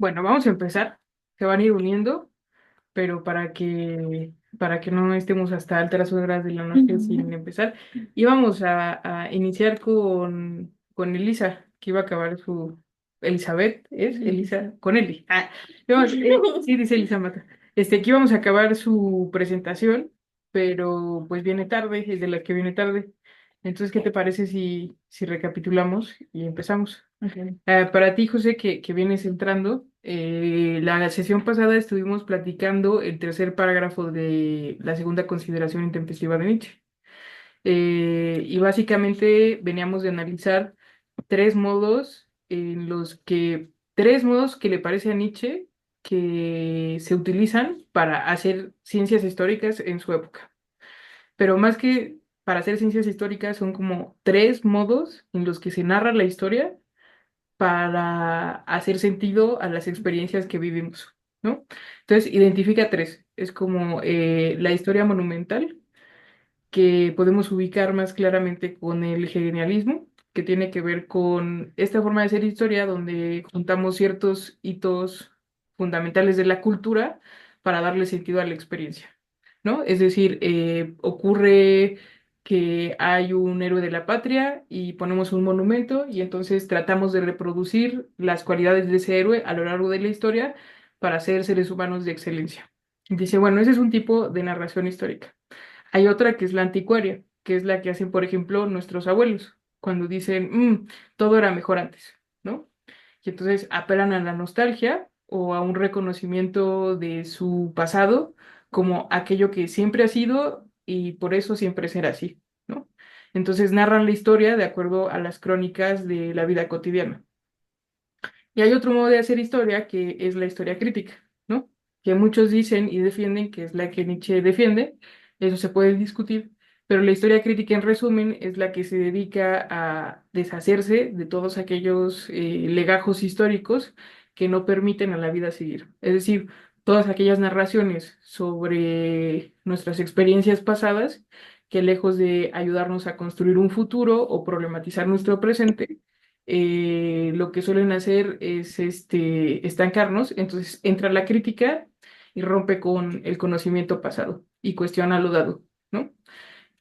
Bueno, vamos a empezar. Se van a ir uniendo, pero para que no estemos hasta altas horas de la noche sin empezar. Y vamos a iniciar con Elisa, que iba a acabar su... Elizabeth, ¿es? Elisa, con Eli. Sí, dice Elisa Mata. Aquí vamos a acabar su presentación, pero pues viene tarde, es de la que viene tarde. Entonces, ¿qué te parece si recapitulamos y empezamos? Para ti, José, que vienes entrando, la sesión pasada estuvimos platicando el tercer parágrafo de la segunda consideración intempestiva de Nietzsche. Y básicamente veníamos de analizar tres modos que le parece a Nietzsche que se utilizan para hacer ciencias históricas en su época. Pero más que para hacer ciencias históricas, son como tres modos en los que se narra la historia para hacer sentido a las experiencias que vivimos, ¿no? Entonces, identifica tres. Es como la historia monumental, que podemos ubicar más claramente con el genialismo, que tiene que ver con esta forma de hacer historia donde juntamos ciertos hitos fundamentales de la cultura para darle sentido a la experiencia, ¿no? Es decir, ocurre que hay un héroe de la patria y ponemos un monumento y entonces tratamos de reproducir las cualidades de ese héroe a lo largo de la historia para ser seres humanos de excelencia. Dice, bueno, ese es un tipo de narración histórica. Hay otra que es la anticuaria, que es la que hacen, por ejemplo, nuestros abuelos, cuando dicen, todo era mejor antes, ¿no? Y entonces apelan a la nostalgia o a un reconocimiento de su pasado como aquello que siempre ha sido y por eso siempre será así, ¿no? Entonces narran la historia de acuerdo a las crónicas de la vida cotidiana. Y hay otro modo de hacer historia que es la historia crítica, ¿no? Que muchos dicen y defienden que es la que Nietzsche defiende, eso se puede discutir, pero la historia crítica en resumen es la que se dedica a deshacerse de todos aquellos legajos históricos que no permiten a la vida seguir. Es decir, todas aquellas narraciones sobre nuestras experiencias pasadas que lejos de ayudarnos a construir un futuro o problematizar nuestro presente, lo que suelen hacer es estancarnos, entonces entra la crítica y rompe con el conocimiento pasado y cuestiona lo dado, ¿no?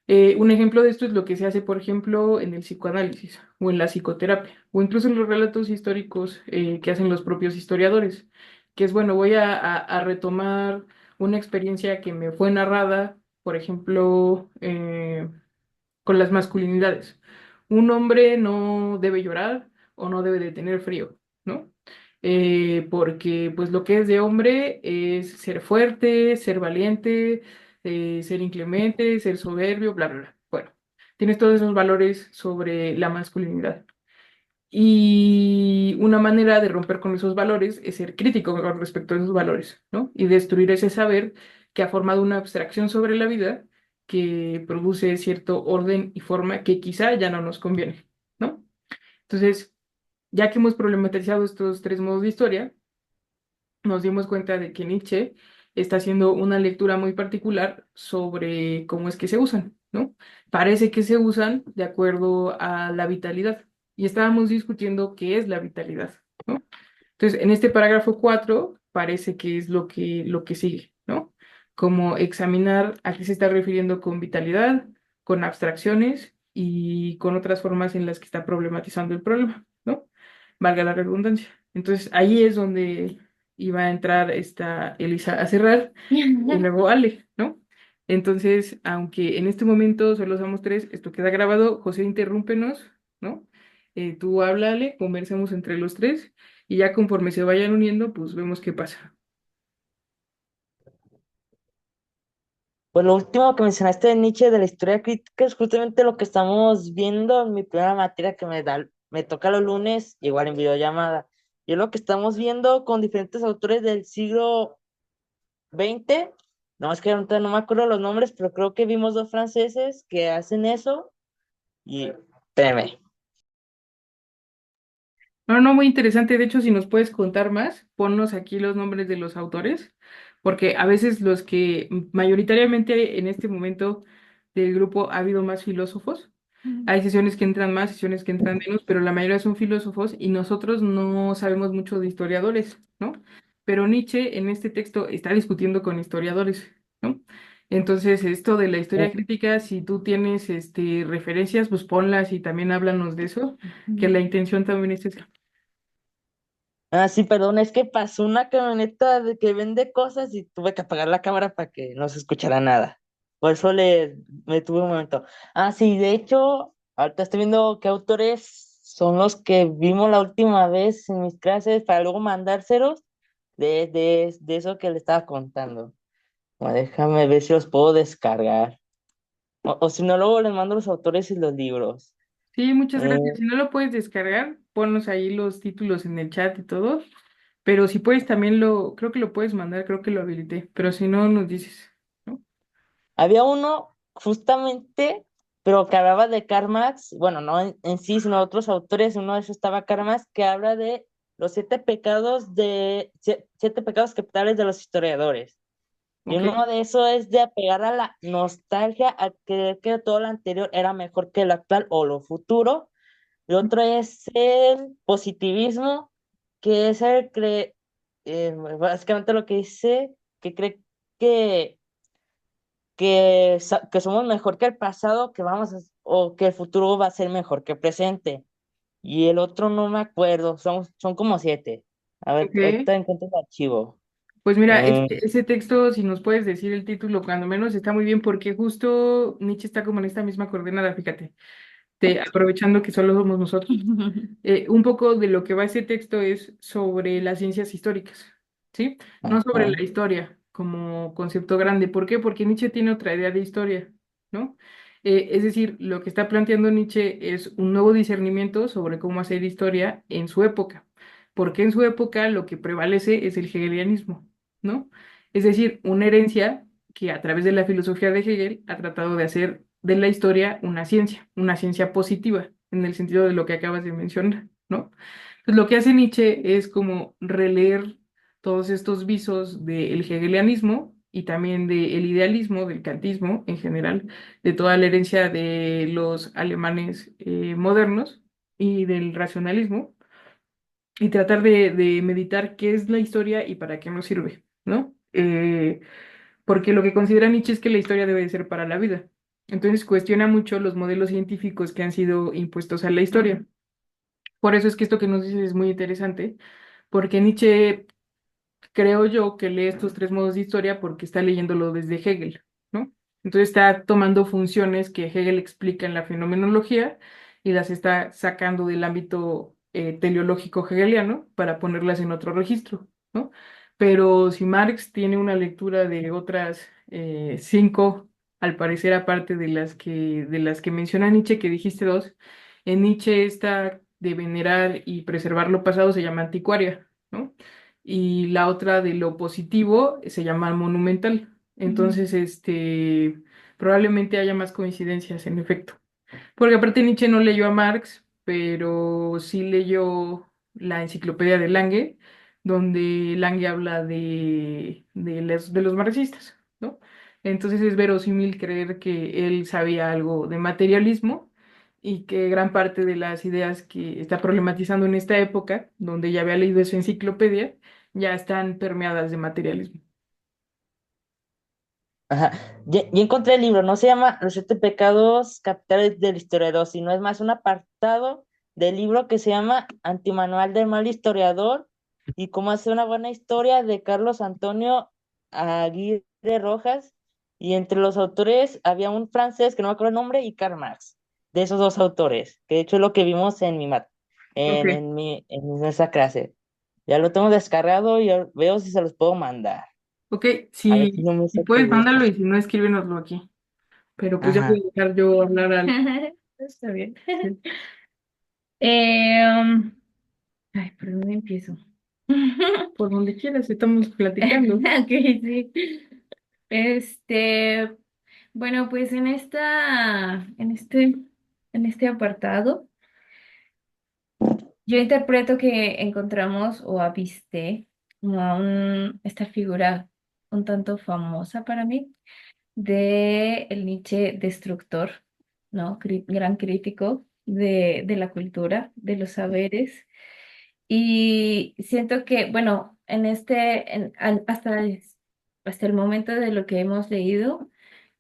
Un ejemplo de esto es lo que se hace, por ejemplo, en el psicoanálisis o en la psicoterapia o incluso en los relatos históricos que hacen los propios historiadores, que es, bueno, voy a retomar una experiencia que me fue narrada, por ejemplo, con las masculinidades. Un hombre no debe llorar o no debe de tener frío, ¿no? Porque pues lo que es de hombre es ser fuerte, ser valiente, ser inclemente, ser soberbio, bla, bla, bla. Bueno, tienes todos esos valores sobre la masculinidad. Y una manera de romper con esos valores es ser crítico con respecto a esos valores, ¿no? Y destruir ese saber que ha formado una abstracción sobre la vida que produce cierto orden y forma que quizá ya no nos conviene, ¿no? Entonces, ya que hemos problematizado estos tres modos de historia, nos dimos cuenta de que Nietzsche está haciendo una lectura muy particular sobre cómo es que se usan, ¿no? Parece que se usan de acuerdo a la vitalidad. Y estábamos discutiendo qué es la vitalidad, ¿no? Entonces, en este parágrafo 4 parece que es lo que sigue, ¿no? Como examinar a qué se está refiriendo con vitalidad, con abstracciones y con otras formas en las que está problematizando el problema, ¿no? Valga la redundancia. Entonces, ahí es donde iba a entrar esta Elisa a cerrar y luego Ale, ¿no? Entonces, aunque en este momento solo somos tres, esto queda grabado, José, interrúmpenos, ¿no? Tú háblale, conversemos entre los tres y ya conforme se vayan uniendo, pues vemos qué pasa. Pues lo último que mencionaste de Nietzsche de la historia crítica es justamente lo que estamos viendo en mi primera materia que me toca los lunes, igual en videollamada. Y es lo que estamos viendo con diferentes autores del siglo XX. No, es que ahorita no me acuerdo los nombres, pero creo que vimos dos franceses que hacen eso. Y espérame. No, no, muy interesante. De hecho, si nos puedes contar más, ponnos aquí los nombres de los autores, porque a veces mayoritariamente en este momento del grupo ha habido más filósofos, Hay sesiones que entran más, sesiones que entran menos, pero la mayoría son filósofos y nosotros no sabemos mucho de historiadores, ¿no? Pero Nietzsche en este texto está discutiendo con historiadores, ¿no? Entonces, esto de la historia crítica, si tú tienes referencias, pues ponlas y también háblanos de eso, que la intención también es esa. Ah, sí, perdón, es que pasó una camioneta de que vende cosas y tuve que apagar la cámara para que no se escuchara nada. Por eso me tuve un momento. Ah, sí, de hecho, ahorita estoy viendo qué autores son los que vimos la última vez en mis clases para luego mandárselos de eso que le estaba contando. Bueno, déjame ver si los puedo descargar. O si no, luego les mando los autores y los libros. Sí, muchas Eh, gracias. Si no lo puedes descargar, ponnos ahí los títulos en el chat y todo. Pero si puedes también creo que lo puedes mandar, creo que lo habilité. Pero si no, nos dices, ¿no? Había uno justamente, pero que hablaba de Karl Marx, bueno, no en sí, sino otros autores, uno de esos estaba Karl Marx, que habla de los siete pecados capitales de los historiadores. Y Ok, uno de esos es de apegar a la nostalgia, a creer que todo lo anterior era mejor que lo actual o lo futuro. Y otro es el positivismo, que es básicamente lo que dice, que cree que que somos mejor que el pasado, o que el futuro va a ser mejor que el presente. Y el otro no me acuerdo, son como siete. A ver, ok. ahorita encuentro el archivo. Pues mira, Mm, ese texto, si nos puedes decir el título, cuando menos está muy bien, porque justo Nietzsche está como en esta misma coordenada, fíjate, aprovechando que solo somos nosotros. Un poco de lo que va ese texto es sobre las ciencias históricas, ¿sí? No sobre ajá. la historia como concepto grande. ¿Por qué? Porque Nietzsche tiene otra idea de historia, ¿no? Es decir, lo que está planteando Nietzsche es un nuevo discernimiento sobre cómo hacer historia en su época. Porque en su época lo que prevalece es el hegelianismo, ¿no? Es decir, una herencia que a través de la filosofía de Hegel ha tratado de hacer de la historia una ciencia positiva, en el sentido de lo que acabas de mencionar, ¿no? Pues lo que hace Nietzsche es como releer todos estos visos del hegelianismo y también del idealismo, del kantismo en general, de toda la herencia de los alemanes modernos y del racionalismo, y tratar de meditar qué es la historia y para qué nos sirve, ¿no? Porque lo que considera Nietzsche es que la historia debe de ser para la vida. Entonces cuestiona mucho los modelos científicos que han sido impuestos a la historia. Por eso es que esto que nos dices es muy interesante, porque Nietzsche creo yo que lee estos tres modos de historia porque está leyéndolo desde Hegel, ¿no? Entonces está tomando funciones que Hegel explica en la fenomenología y las está sacando del ámbito teleológico hegeliano para ponerlas en otro registro, ¿no? Pero si Marx tiene una lectura de otras cinco, al parecer aparte de las que menciona Nietzsche, que dijiste dos, en Nietzsche esta de venerar y preservar lo pasado se llama anticuaria, ¿no? Y la otra de lo positivo se llama monumental. Entonces, probablemente haya más coincidencias, en efecto. Porque aparte Nietzsche no leyó a Marx, pero sí leyó la enciclopedia de Lange, donde Lange habla de los marxistas, ¿no? Entonces es verosímil creer que él sabía algo de materialismo y que gran parte de las ideas que está problematizando en esta época, donde ya había leído esa enciclopedia, ya están permeadas de materialismo. Ajá. Ya encontré el libro, no se llama Los siete pecados capitales del historiador, sino es más un apartado del libro que se llama Antimanual del mal historiador y cómo hacer una buena historia de Carlos Antonio Aguirre Rojas. Y entre los autores había un francés que no me acuerdo el nombre y Karl Marx, de esos dos autores, que de hecho es lo que vimos en mi Ok, en esa clase. Ya lo tengo descargado y veo si se los puedo mandar. ok, A ver si si, no me si saco puedes, de mándalo esta. y si no, escríbenoslo aquí. Pero pues ya voy Ajá. a dejar yo hablar al... Está bien. Sí, Um, Ay, ¿por dónde empiezo? por donde quieras, estamos platicando. Ok, sí. Este, bueno, pues en este apartado, yo interpreto que encontramos o avisté a esta figura un tanto famosa para mí de el Nietzsche destructor. ¿no? Gran crítico de la cultura, de los saberes. Y siento que, bueno, hasta el momento de lo que hemos leído,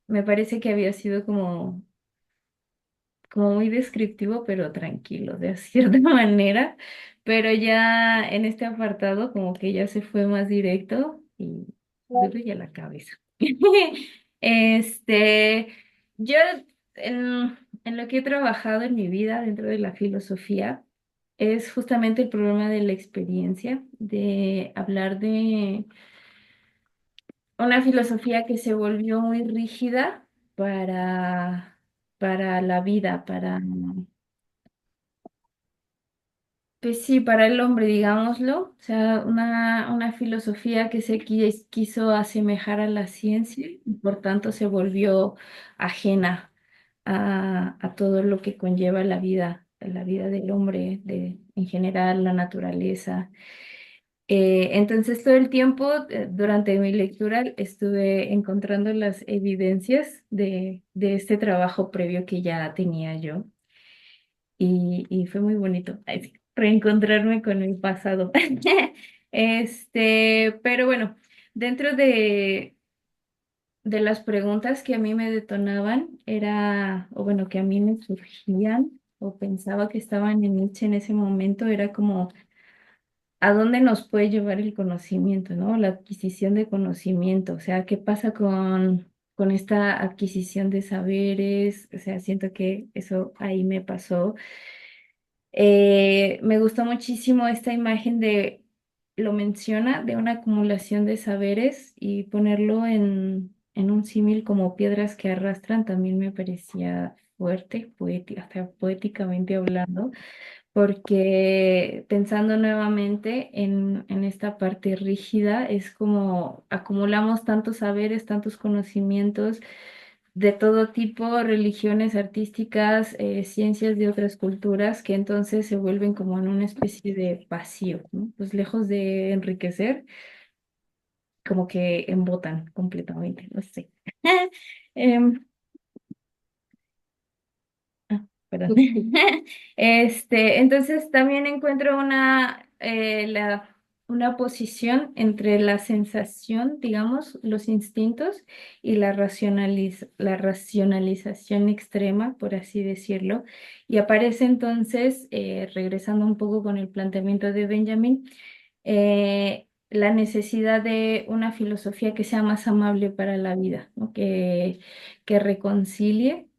me parece que había sido como muy descriptivo, pero tranquilo, de cierta manera. Pero ya en este apartado, como que ya se fue más directo y duele la cabeza. Este, yo en lo que he trabajado en mi vida dentro de la filosofía es justamente el problema de la experiencia, de hablar de una filosofía que se volvió muy rígida para, para la vida, pues sí, para el hombre, digámoslo, o sea, una filosofía que quiso asemejar a la ciencia y por tanto se volvió ajena a todo lo que conlleva la vida del hombre, en general, la naturaleza. Entonces, todo el tiempo, durante mi lectura, estuve encontrando las evidencias de este trabajo previo que ya tenía yo y fue muy bonito ay, sí, reencontrarme con el pasado. Pero bueno, dentro de las preguntas que a mí me detonaban, o bueno, que a mí me surgían, o pensaba que estaban en Nietzsche en ese momento, era como, ¿a dónde nos puede llevar el conocimiento, ¿no? La adquisición de conocimiento, o sea, ¿qué pasa con esta adquisición de saberes? O sea, siento que eso ahí me pasó. Me gustó muchísimo esta imagen lo menciona, de una acumulación de saberes y ponerlo en un símil como piedras que arrastran, también me parecía fuerte, hasta poéticamente hablando, porque pensando nuevamente en esta parte rígida, es como acumulamos tantos saberes, tantos conocimientos de todo tipo, religiones artísticas, ciencias de otras culturas, que entonces se vuelven como en una especie de vacío, ¿no? Pues lejos de enriquecer, como que embotan completamente, no sé. Em, Perdón. Entonces también encuentro una posición entre la sensación, digamos, los instintos y la racionalización extrema, por así decirlo. Y aparece entonces, regresando un poco con el planteamiento de Benjamin, la necesidad de una filosofía que sea más amable para la vida, ¿no? Que reconcilie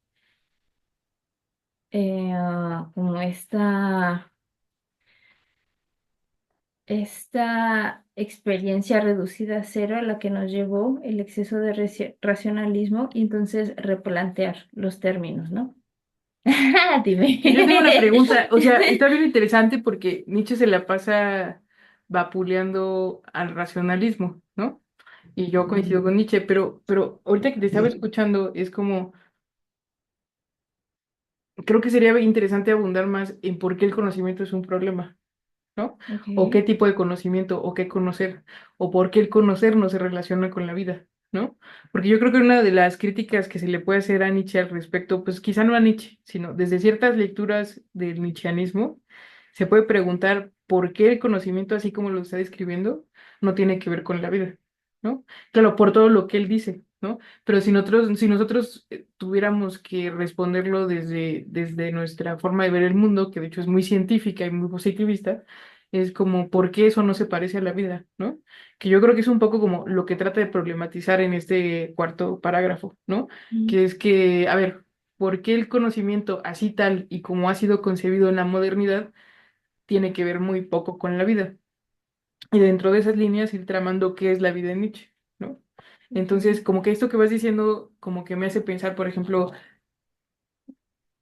como esta experiencia reducida a cero a la que nos llevó el exceso de racionalismo y entonces replantear los términos, ¿no? Yo tengo una Dime. pregunta, o sea, está bien interesante porque Nietzsche se la pasa vapuleando al racionalismo, ¿no? Y yo coincido con Nietzsche, pero ahorita que te estaba escuchando es como, creo que sería interesante abundar más en por qué el conocimiento es un problema. ¿No? Ok. O qué tipo de conocimiento, o qué conocer, o por qué el conocer no se relaciona con la vida, ¿no? Porque yo creo que una de las críticas que se le puede hacer a Nietzsche al respecto, pues quizá no a Nietzsche, sino desde ciertas lecturas del nietzscheanismo, se puede preguntar por qué el conocimiento, así como lo está describiendo, no tiene que ver con la vida, ¿no? Claro, por todo lo que él dice, ¿no? Pero si nosotros tuviéramos que responderlo desde nuestra forma de ver el mundo, que de hecho es muy científica y muy positivista, es como, ¿por qué eso no se parece a la vida? ¿No? Que yo creo que es un poco como lo que trata de problematizar en este cuarto parágrafo, ¿no? Mm, Que es que, a ver, ¿por qué el conocimiento así tal y como ha sido concebido en la modernidad tiene que ver muy poco con la vida? Y dentro de esas líneas ir tramando qué es la vida en Nietzsche, ¿no? Entonces, ok. como que esto que vas diciendo, como que me hace pensar, por ejemplo,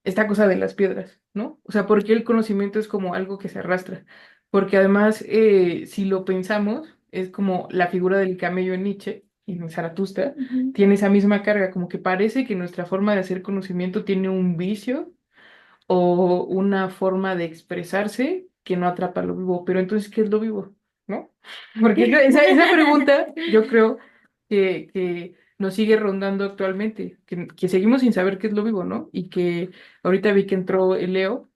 esta cosa de las piedras, ¿no? O sea, porque el conocimiento es como algo que se arrastra, porque además, si lo pensamos, es como la figura del camello en Nietzsche y en Zaratustra, Ujú, tiene esa misma carga, como que parece que nuestra forma de hacer conocimiento tiene un vicio o una forma de expresarse que no atrapa lo vivo, pero entonces, ¿qué es lo vivo? ¿No? Porque esa pregunta, yo creo que nos sigue rondando actualmente, que seguimos sin saber qué es lo vivo, ¿no? Y que ahorita vi que entró el Leo,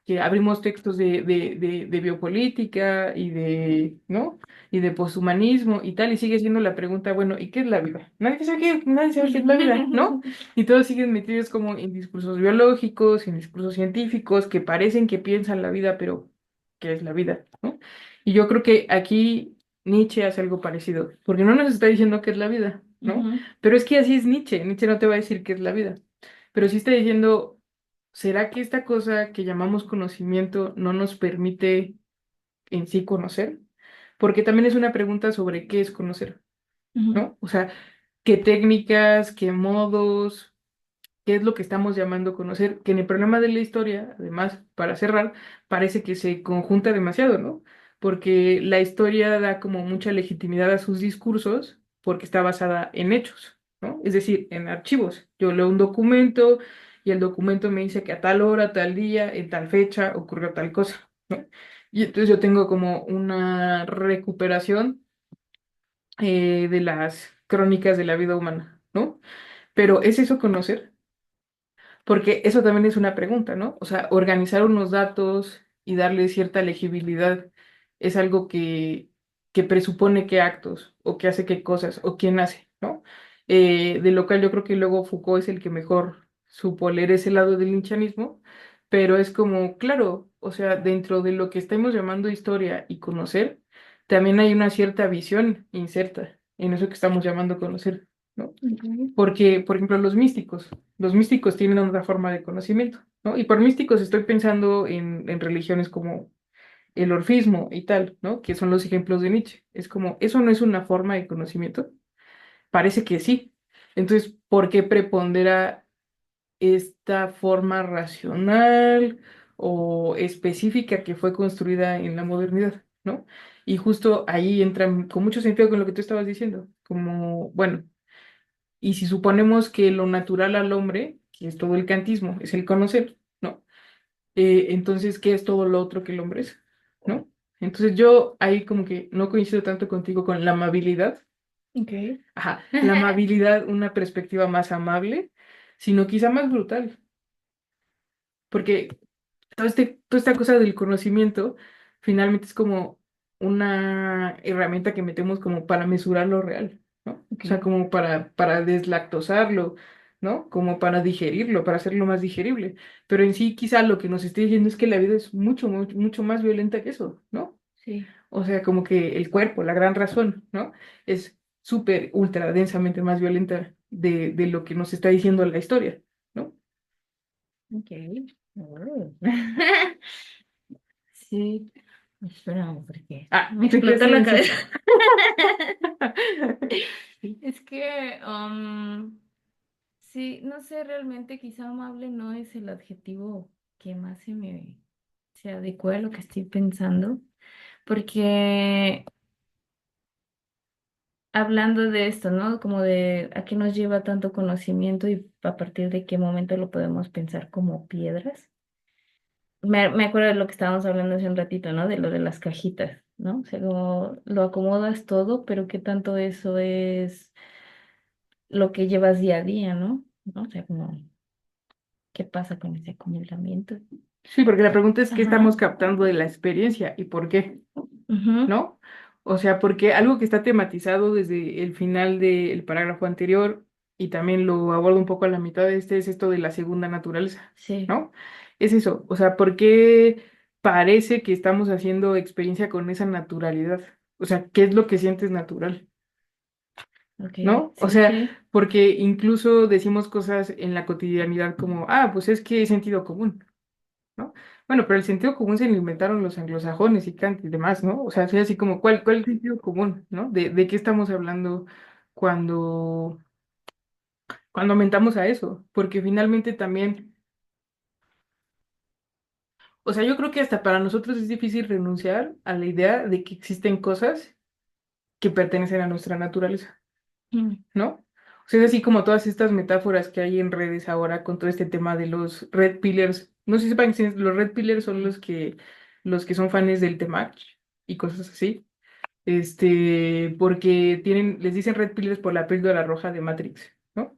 que abrimos textos de biopolítica y de, ¿no? Y de poshumanismo y tal, y sigue siendo la pregunta, bueno, ¿y qué es la vida? Nadie sabe qué es la vida, ¿no? Y todos siguen metidos como en discursos biológicos, en discursos científicos, que parecen que piensan la vida, pero ¿qué es la vida? ¿No? Y yo creo que aquí Nietzsche hace algo parecido, porque no nos está diciendo qué es la vida, ¿no? Ujú, Pero es que así es Nietzsche. Nietzsche no te va a decir qué es la vida, pero sí está diciendo, ¿será que esta cosa que llamamos conocimiento no nos permite en sí conocer? Porque también es una pregunta sobre qué es conocer, ujú, ¿no? O sea, qué técnicas, qué modos, qué es lo que estamos llamando conocer, que en el problema de la historia, además, para cerrar, parece que se conjunta demasiado, ¿no? Porque la historia da como mucha legitimidad a sus discursos porque está basada en hechos, ¿no? Es decir, en archivos. Yo leo un documento y el documento me dice que a tal hora, tal día, en tal fecha ocurrió tal cosa, ¿no? Y entonces yo tengo como una recuperación de las crónicas de la vida humana, ¿no? Pero ¿es eso conocer? Porque eso también es una pregunta, ¿no? O sea, organizar unos datos y darle cierta legibilidad es algo que presupone qué actos o qué hace qué cosas o quién hace, ¿no? De lo cual yo creo que luego Foucault es el que mejor supo leer ese lado del linchanismo, pero es como, claro, o sea, dentro de lo que estamos llamando historia y conocer, también hay una cierta visión inserta en eso que estamos llamando conocer, ¿no? ujú. Porque, por ejemplo, los místicos tienen otra forma de conocimiento, ¿no? Y por místicos estoy pensando en religiones como el orfismo y tal, ¿no? Que son los ejemplos de Nietzsche. Es como, ¿eso no es una forma de conocimiento? Parece que sí. Entonces, ¿por qué prepondera esta forma racional o específica que fue construida en la modernidad, ¿no? Y justo ahí entra con mucho sentido con lo que tú estabas diciendo, como, bueno. Y si suponemos que lo natural al hombre, que es todo el kantismo, es el conocer, ¿no? Entonces, ¿qué es todo lo otro que el hombre es? ¿No? Entonces yo ahí como que no coincido tanto contigo con la amabilidad, Ok. ajá, la amabilidad, una perspectiva más amable, sino quizá más brutal, porque toda esta cosa del conocimiento finalmente es como una herramienta que metemos como para mesurar lo real, ¿no? O sea, Ok. como para deslactosarlo, ¿no? Como para digerirlo, para hacerlo más digerible. Pero en sí quizá lo que nos esté diciendo es que la vida es mucho más violenta que eso, ¿no? Sí. O sea, como que el cuerpo, la gran razón, ¿no? Es súper, ultra densamente más violenta de lo que nos está diciendo la historia, ¿no? Ok. Oh. Sí. Espera, porque Ah, me te explotó quedaste la en sí. cabeza. Es que, sí, no sé, realmente quizá amable no es el adjetivo que más se adecua a lo que estoy pensando, porque hablando de esto, ¿no? Como de a qué nos lleva tanto conocimiento y a partir de qué momento lo podemos pensar como piedras. Me acuerdo de lo que estábamos hablando hace un ratito, ¿no? De lo de las cajitas, ¿no? O sea, como lo acomodas todo, pero qué tanto eso es lo que llevas día a día, ¿no? O sea, como, ¿qué pasa con ese acumulamiento? Sí, porque la pregunta es qué Ajá. estamos captando de la experiencia y por qué, Ujú, ¿no? O sea, porque algo que está tematizado desde el final del parágrafo anterior y también lo abordo un poco a la mitad de este es esto de la segunda naturaleza, sí, ¿no? Es eso, o sea, ¿por qué parece que estamos haciendo experiencia con esa naturalidad? O sea, ¿qué es lo que sientes natural? ok, ¿No? O sí, sea, sí. porque incluso decimos cosas en la cotidianidad como, ah, pues es que es sentido común. ¿No? Bueno, pero el sentido común se lo inventaron los anglosajones y Kant y demás, ¿no? O sea, es así como, ¿cuál sentido común, ¿no? De qué estamos hablando cuando, cuando aumentamos a eso? Porque finalmente también, o sea, yo creo que hasta para nosotros es difícil renunciar a la idea de que existen cosas que pertenecen a nuestra naturaleza, Mm, ¿no? O sea, es así como todas estas metáforas que hay en redes ahora con todo este tema de los red pillars. No sé si sepan que los red pillars son los que son fans del Temach y cosas así. porque les dicen red pillers por la píldora roja de Matrix, ¿no?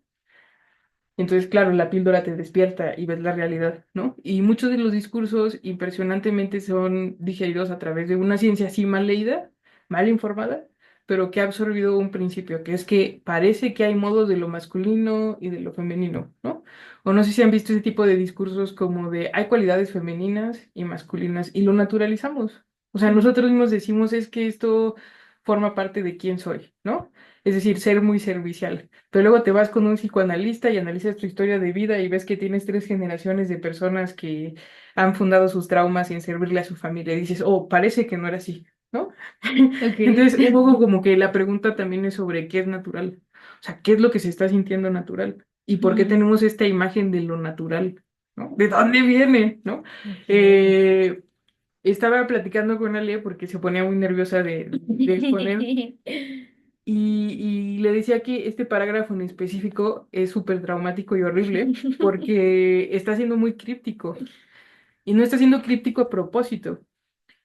Entonces, claro, la píldora te despierta y ves la realidad, ¿no? Y muchos de los discursos impresionantemente son digeridos a través de una ciencia así mal leída, mal informada, pero que ha absorbido un principio, que es que parece que hay modos de lo masculino y de lo femenino, ¿no? O no sé si han visto ese tipo de discursos como de hay cualidades femeninas y masculinas y lo naturalizamos. O sea, Mm. nosotros mismos decimos es que esto forma parte de quién soy, ¿no? Es decir, ser muy servicial. Pero luego te vas con un psicoanalista y analizas tu historia de vida y ves que tienes 3 generaciones de personas que han fundado sus traumas en servirle a su familia. Y dices, oh, parece que no era así, ¿no? Ok. Entonces, un poco como que la pregunta también es sobre qué es natural. O sea, ¿qué es lo que se está sintiendo natural? ¿Y por qué Ujú. tenemos esta imagen de lo natural? ¿No? ¿De dónde viene? ¿No? Ok. Eh, Estaba platicando con Ale porque se ponía muy nerviosa de exponer y le decía que este parágrafo en específico es súper traumático y horrible porque está siendo muy críptico. Y no está siendo críptico a propósito,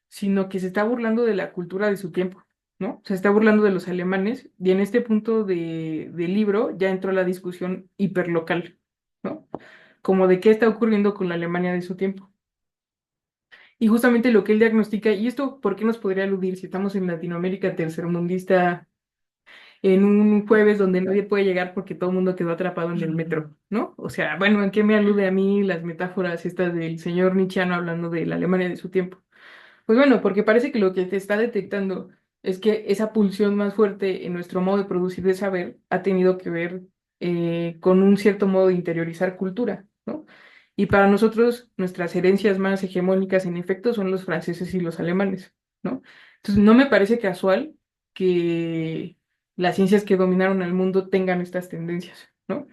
sino que se está burlando de la cultura de su tiempo, ¿no? Se está burlando de los alemanes y en este punto del libro ya entró la discusión hiperlocal, ¿no? Como de qué está ocurriendo con la Alemania de su tiempo. Y justamente lo que él diagnostica, y esto, ¿por qué nos podría aludir si estamos en Latinoamérica tercermundista en un jueves donde nadie puede llegar porque todo el mundo quedó atrapado en el metro, ¿no? O sea, bueno, ¿en qué me alude a mí las metáforas estas del señor Nietzscheano hablando de la Alemania de su tiempo? Pues bueno, porque parece que lo que te está detectando es que esa pulsión más fuerte en nuestro modo de producir de saber ha tenido que ver con un cierto modo de interiorizar cultura, ¿no? Y para nosotros, nuestras herencias más hegemónicas, en efecto, son los franceses y los alemanes, ¿no? Entonces, no me parece casual que las ciencias que dominaron el mundo tengan estas tendencias, ¿no?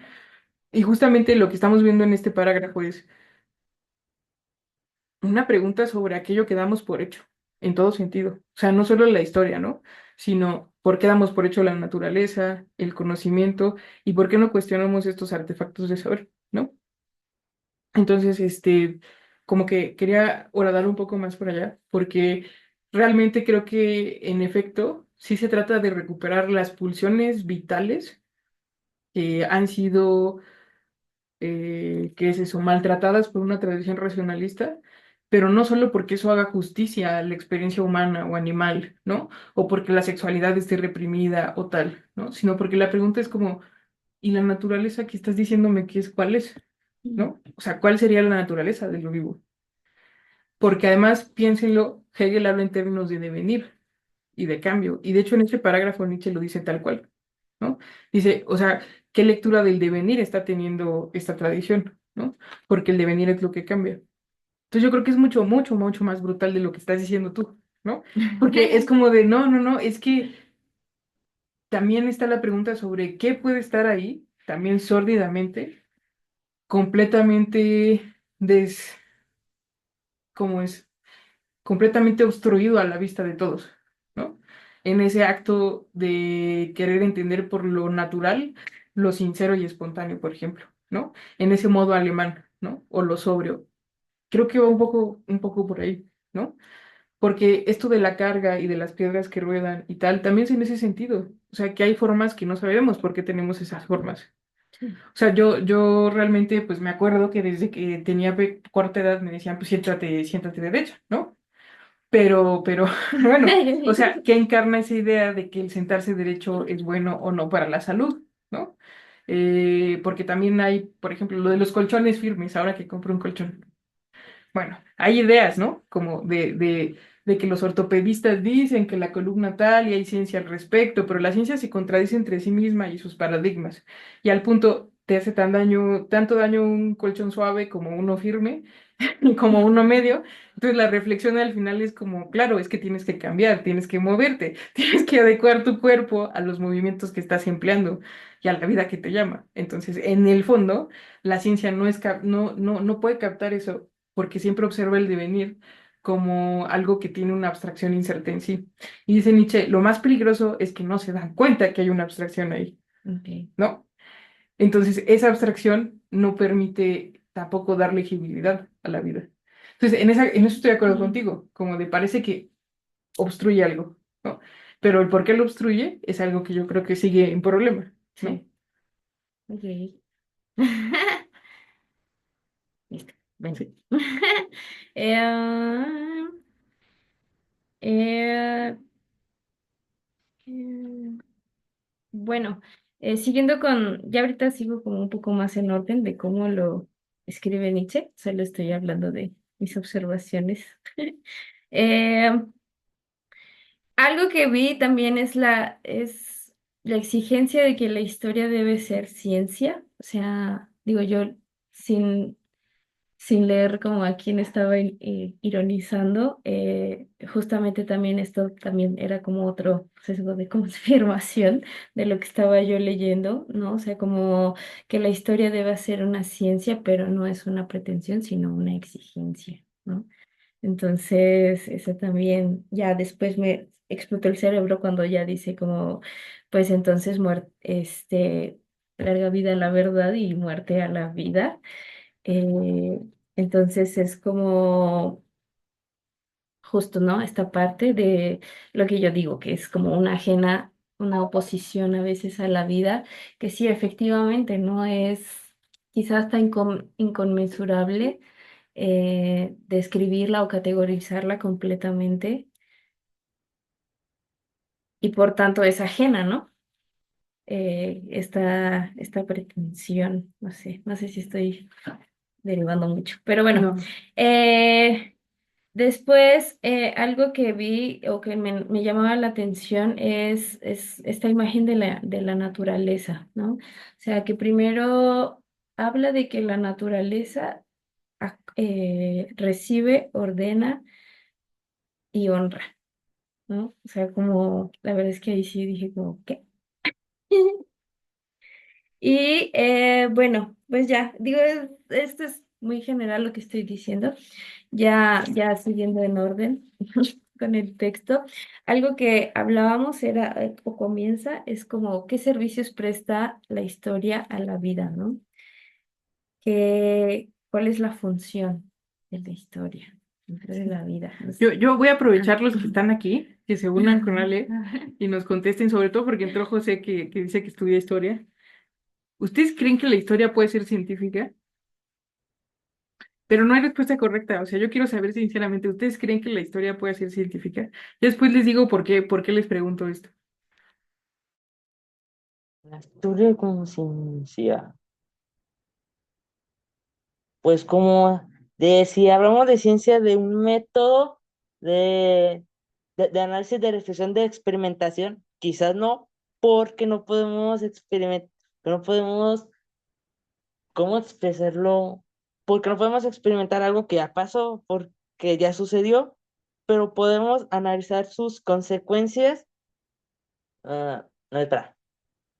Y justamente lo que estamos viendo en este parágrafo es una pregunta sobre aquello que damos por hecho, en todo sentido. O sea, no solo la historia, ¿no? Sino por qué damos por hecho la naturaleza, el conocimiento y por qué no cuestionamos estos artefactos de saber, ¿no? Entonces, como que quería oradar un poco más por allá, porque realmente creo que, en efecto, sí se trata de recuperar las pulsiones vitales que han sido ¿qué es eso? Maltratadas por una tradición racionalista, pero no solo porque eso haga justicia a la experiencia humana o animal, ¿no? O porque la sexualidad esté reprimida o tal, ¿no? Sino porque la pregunta es como, ¿y la naturaleza que estás diciéndome que es cuál es? ¿No? O sea, ¿cuál sería la naturaleza de lo vivo? Porque además, piénsenlo, Hegel habla en términos de devenir y de cambio, y de hecho en este parágrafo Nietzsche lo dice tal cual. ¿No? Dice, o sea, ¿qué lectura del devenir está teniendo esta tradición? ¿No? Porque el devenir es lo que cambia. Entonces yo creo que es mucho, mucho, mucho más brutal de lo que estás diciendo tú, ¿no? Porque es como de, no, no, no, es que también está la pregunta sobre qué puede estar ahí, también sórdidamente, completamente ¿cómo es? Completamente obstruido a la vista de todos, ¿no? En ese acto de querer entender por lo natural, lo sincero y espontáneo, por ejemplo, ¿no? En ese modo alemán, ¿no? O lo sobrio. Creo que va un poco por ahí, ¿no? Porque esto de la carga y de las piedras que ruedan y tal, también es en ese sentido. O sea, que hay formas que no sabemos por qué tenemos esas formas. Sí. O sea, yo realmente, pues me acuerdo que desde que tenía corta edad me decían, pues siéntate derecha, ¿no? Pero, bueno, o sea, ¿qué encarna esa idea de que el sentarse derecho es bueno o no para la salud? ¿No? Porque también hay, por ejemplo, lo de los colchones firmes, ahora que compro un colchón. Bueno, hay ideas, ¿no? Como de que los ortopedistas dicen que la columna tal y hay ciencia al respecto, pero la ciencia se contradice entre sí misma y sus paradigmas. Y al punto te hace tanto daño un colchón suave como uno firme, como uno medio. Entonces la reflexión al final es como, claro, es que tienes que cambiar, tienes que moverte, tienes que adecuar tu cuerpo a los movimientos que estás empleando y a la vida que te llama. Entonces, en el fondo, la ciencia no puede captar eso porque siempre observa el devenir como algo que tiene una abstracción inserta en sí. Y dice Nietzsche, lo más peligroso es que no se dan cuenta que hay una abstracción ahí, Ok. ¿no? Entonces, esa abstracción no permite tampoco dar legibilidad a la vida. Entonces, en eso estoy de acuerdo contigo, como de parece que obstruye algo, ¿no? Pero el por qué lo obstruye es algo que yo creo que sigue en problema, ¿no? Sí, ok. Listo. Bueno. Sí. Eh, eh, eh, bueno, siguiendo con, ya ahorita sigo como un poco más en orden de cómo lo escribe Nietzsche, solo estoy hablando de mis observaciones. Eh, Algo que vi también es la exigencia de que la historia debe ser ciencia. O sea, digo yo, sin, sin leer como a quién estaba ironizando, justamente también esto también era como otro sesgo de confirmación de lo que estaba yo leyendo, ¿no? O sea, como que la historia debe ser una ciencia, pero no es una pretensión, sino una exigencia, ¿no? Entonces, eso también ya después me explotó el cerebro cuando ya dice como, pues entonces larga vida a la verdad y muerte a la vida. Eh, entonces es como justo, ¿no? Esta parte de lo que yo digo, que es como una ajena, una oposición a veces a la vida, que sí, efectivamente, no es quizás tan inconmensurable describirla o categorizarla completamente y por tanto es ajena, ¿no? Esta pretensión, no sé si estoy derivando mucho, pero bueno. No, eh, Después, algo que vi o que me llamaba la atención es esta imagen de la naturaleza, ¿no? O sea, que primero habla de que la naturaleza recibe, ordena y honra, ¿no? O sea, como, la verdad es que ahí sí dije como, ¿qué? Y bueno, pues ya, digo, esto es muy general lo que estoy diciendo, ya siguiendo en orden con el texto. Algo que hablábamos era, o comienza, es como, ¿qué servicios presta la historia a la vida, ¿no? ¿Cuál es la función de la historia dentro de la vida? No sé. yo voy a aprovechar los que están aquí, que se unan con Ale y nos contesten, sobre todo porque entró José que dice que estudia historia. ¿Ustedes creen que la historia puede ser científica? Pero no hay respuesta correcta. O sea, yo quiero saber sinceramente, ¿ustedes creen que la historia puede ser científica? Después les digo por qué les pregunto esto. La historia como ciencia. Pues como de si hablamos de ciencia de un método de, de análisis de reflexión de experimentación, quizás no, porque no podemos experimentar, no podemos, ¿cómo expresarlo? Porque no podemos experimentar algo que ya pasó, porque ya sucedió, pero podemos analizar sus consecuencias. No, espera.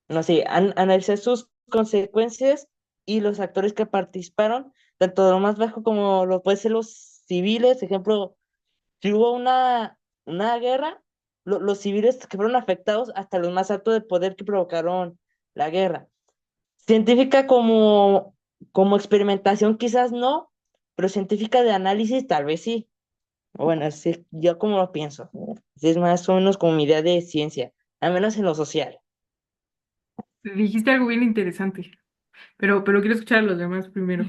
No sé, analizar sus consecuencias y los actores que participaron, tanto de lo más bajo como lo pueden ser los civiles. Ejemplo, si hubo una guerra, los civiles que fueron afectados hasta los más altos de poder que provocaron la guerra. Científica como experimentación quizás no, pero científica de análisis tal vez sí. Bueno, así, yo como lo pienso. Es más o menos como mi idea de ciencia, al menos en lo social. Dijiste algo bien interesante, pero quiero escuchar a los demás primero.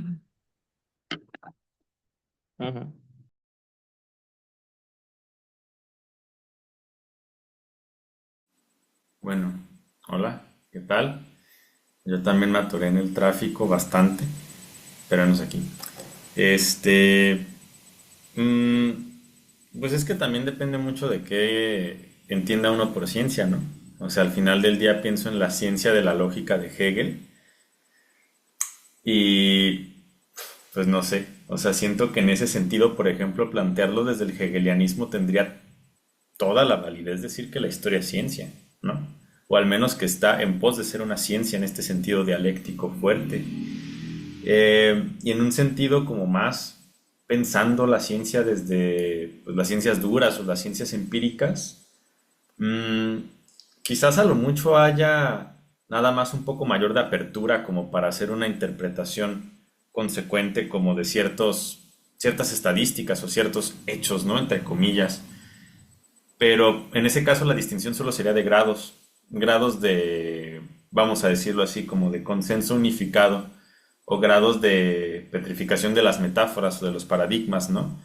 Ujú. Bueno, hola, ¿qué tal? Yo también me atoré en el tráfico bastante, pero no sé aquí. Este, mm, pues es que también depende mucho de qué entienda uno por ciencia, ¿no? O sea, al final del día pienso en la ciencia de la lógica de Hegel y pues no sé, o sea, siento que en ese sentido, por ejemplo, plantearlo desde el hegelianismo tendría toda la validez decir que la historia es ciencia, ¿no? O al menos que está en pos de ser una ciencia en este sentido dialéctico fuerte. Y en un sentido como más pensando la ciencia desde pues, las ciencias duras o las ciencias empíricas, mmm, quizás a lo mucho haya nada más un poco mayor de apertura como para hacer una interpretación consecuente como de ciertas estadísticas o ciertos hechos, ¿no? Entre comillas, Pero en ese caso la distinción solo sería de grados, grados de, vamos a decirlo así, como de consenso unificado o grados de petrificación de las metáforas o de los paradigmas, ¿no?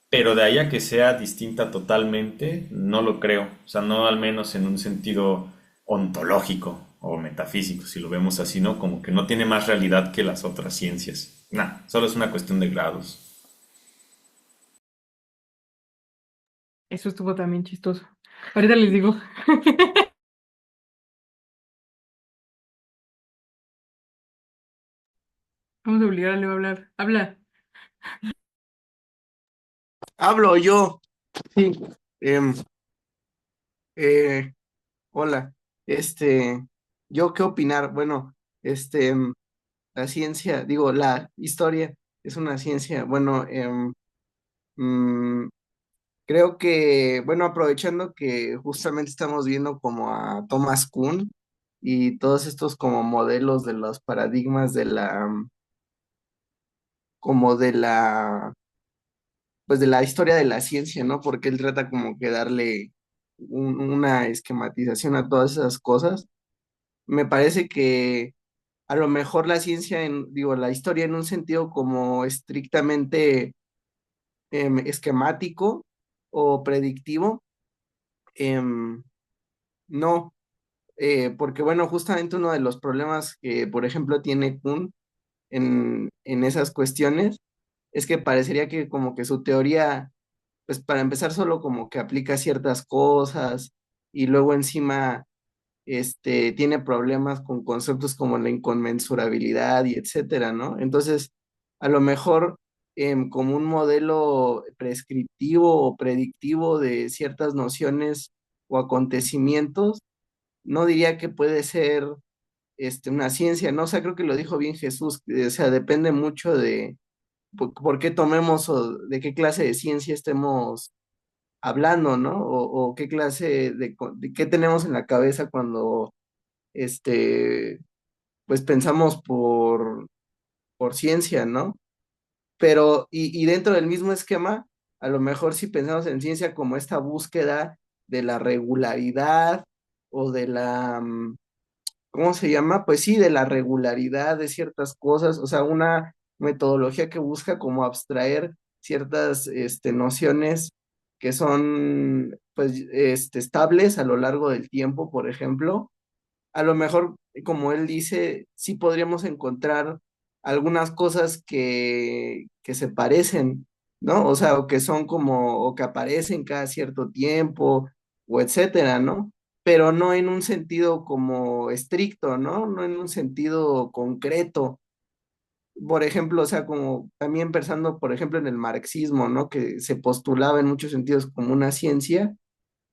Pero de ahí a que sea distinta totalmente, no lo creo. O sea, no al menos en un sentido ontológico o metafísico, si lo vemos así, ¿no? Como que no tiene más realidad que las otras ciencias. Nah, solo es una cuestión de grados. Eso estuvo también chistoso. Ahorita les digo. Vamos a obligar a Leo a hablar. Habla. Hablo yo. Sí. em, eh, Hola. ¿Yo qué opinar? Bueno, la ciencia, digo, la historia es una ciencia. Bueno, mm, creo que, bueno, aprovechando que justamente estamos viendo como a Thomas Kuhn y todos estos como modelos de los paradigmas de como de la pues de la historia de la ciencia, ¿no? Porque él trata como que darle una esquematización a todas esas cosas. Me parece que a lo mejor la ciencia, digo, la historia en un sentido como estrictamente esquemático o predictivo, em, no, porque bueno, justamente uno de los problemas que, por ejemplo, tiene Kuhn en esas cuestiones es que parecería que como que su teoría pues para empezar solo como que aplica ciertas cosas y luego encima tiene problemas con conceptos como la inconmensurabilidad y etcétera, ¿no? Entonces, a lo mejor como un modelo prescriptivo o predictivo de ciertas nociones o acontecimientos, no diría que puede ser una ciencia, ¿no? O sea, creo que lo dijo bien Jesús, o sea, depende mucho de por qué tomemos o de qué clase de ciencia estemos hablando, ¿no? O qué clase de qué tenemos en la cabeza cuando, este, pues pensamos por ciencia, ¿no? Pero, y dentro del mismo esquema, a lo mejor si pensamos en ciencia como esta búsqueda de la regularidad o de ¿cómo se llama? Pues sí, de la regularidad de ciertas cosas, o sea, una metodología que busca como abstraer ciertas nociones que son pues estables a lo largo del tiempo, por ejemplo. A lo mejor, como él dice, sí podríamos encontrar algunas cosas que se parecen, ¿no? O sea, o que son como, o que aparecen cada cierto tiempo, o etcétera, ¿no? Pero no en un sentido como estricto, ¿no? No en un sentido concreto. Por ejemplo, o sea, como también pensando, por ejemplo, en el marxismo, ¿no? Que se postulaba en muchos sentidos como una ciencia,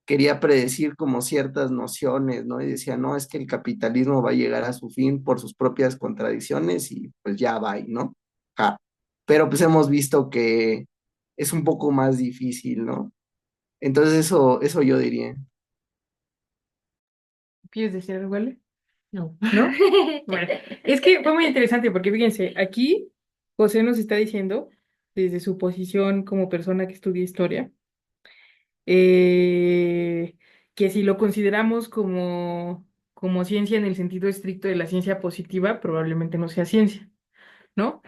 quería predecir como ciertas nociones, ¿no? Y decía, no, es que el capitalismo va a llegar a su fin por sus propias contradicciones y pues ya va, ¿no? Ja. Pero pues hemos visto que es un poco más difícil, ¿no? Entonces eso yo diría. ¿Quieres decir algo, Ale? No. ¿No? Bueno, es que fue muy interesante porque fíjense, aquí José nos está diciendo, desde su posición como persona que estudia historia, eh, que si lo consideramos como ciencia en el sentido estricto de la ciencia positiva, probablemente no sea ciencia, ¿no?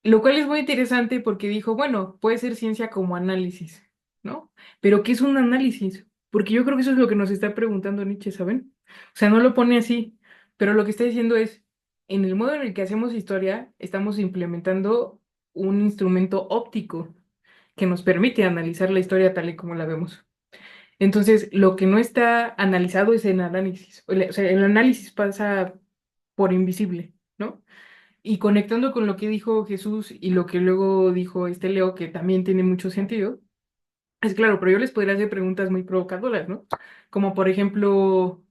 Lo cual es muy interesante porque dijo, bueno, puede ser ciencia como análisis, ¿no? Pero ¿qué es un análisis? Porque yo creo que eso es lo que nos está preguntando Nietzsche, ¿saben? O sea, no lo pone así, pero lo que está diciendo es, en el modo en el que hacemos historia, estamos implementando un instrumento óptico que nos permite analizar la historia tal y como la vemos. Entonces, lo que no está analizado es el análisis. O sea, el análisis pasa por invisible, ¿no? Y conectando con lo que dijo Jesús y lo que luego dijo este Leo, que también tiene mucho sentido, es claro, pero yo les podría hacer preguntas muy provocadoras, ¿no? Como por ejemplo,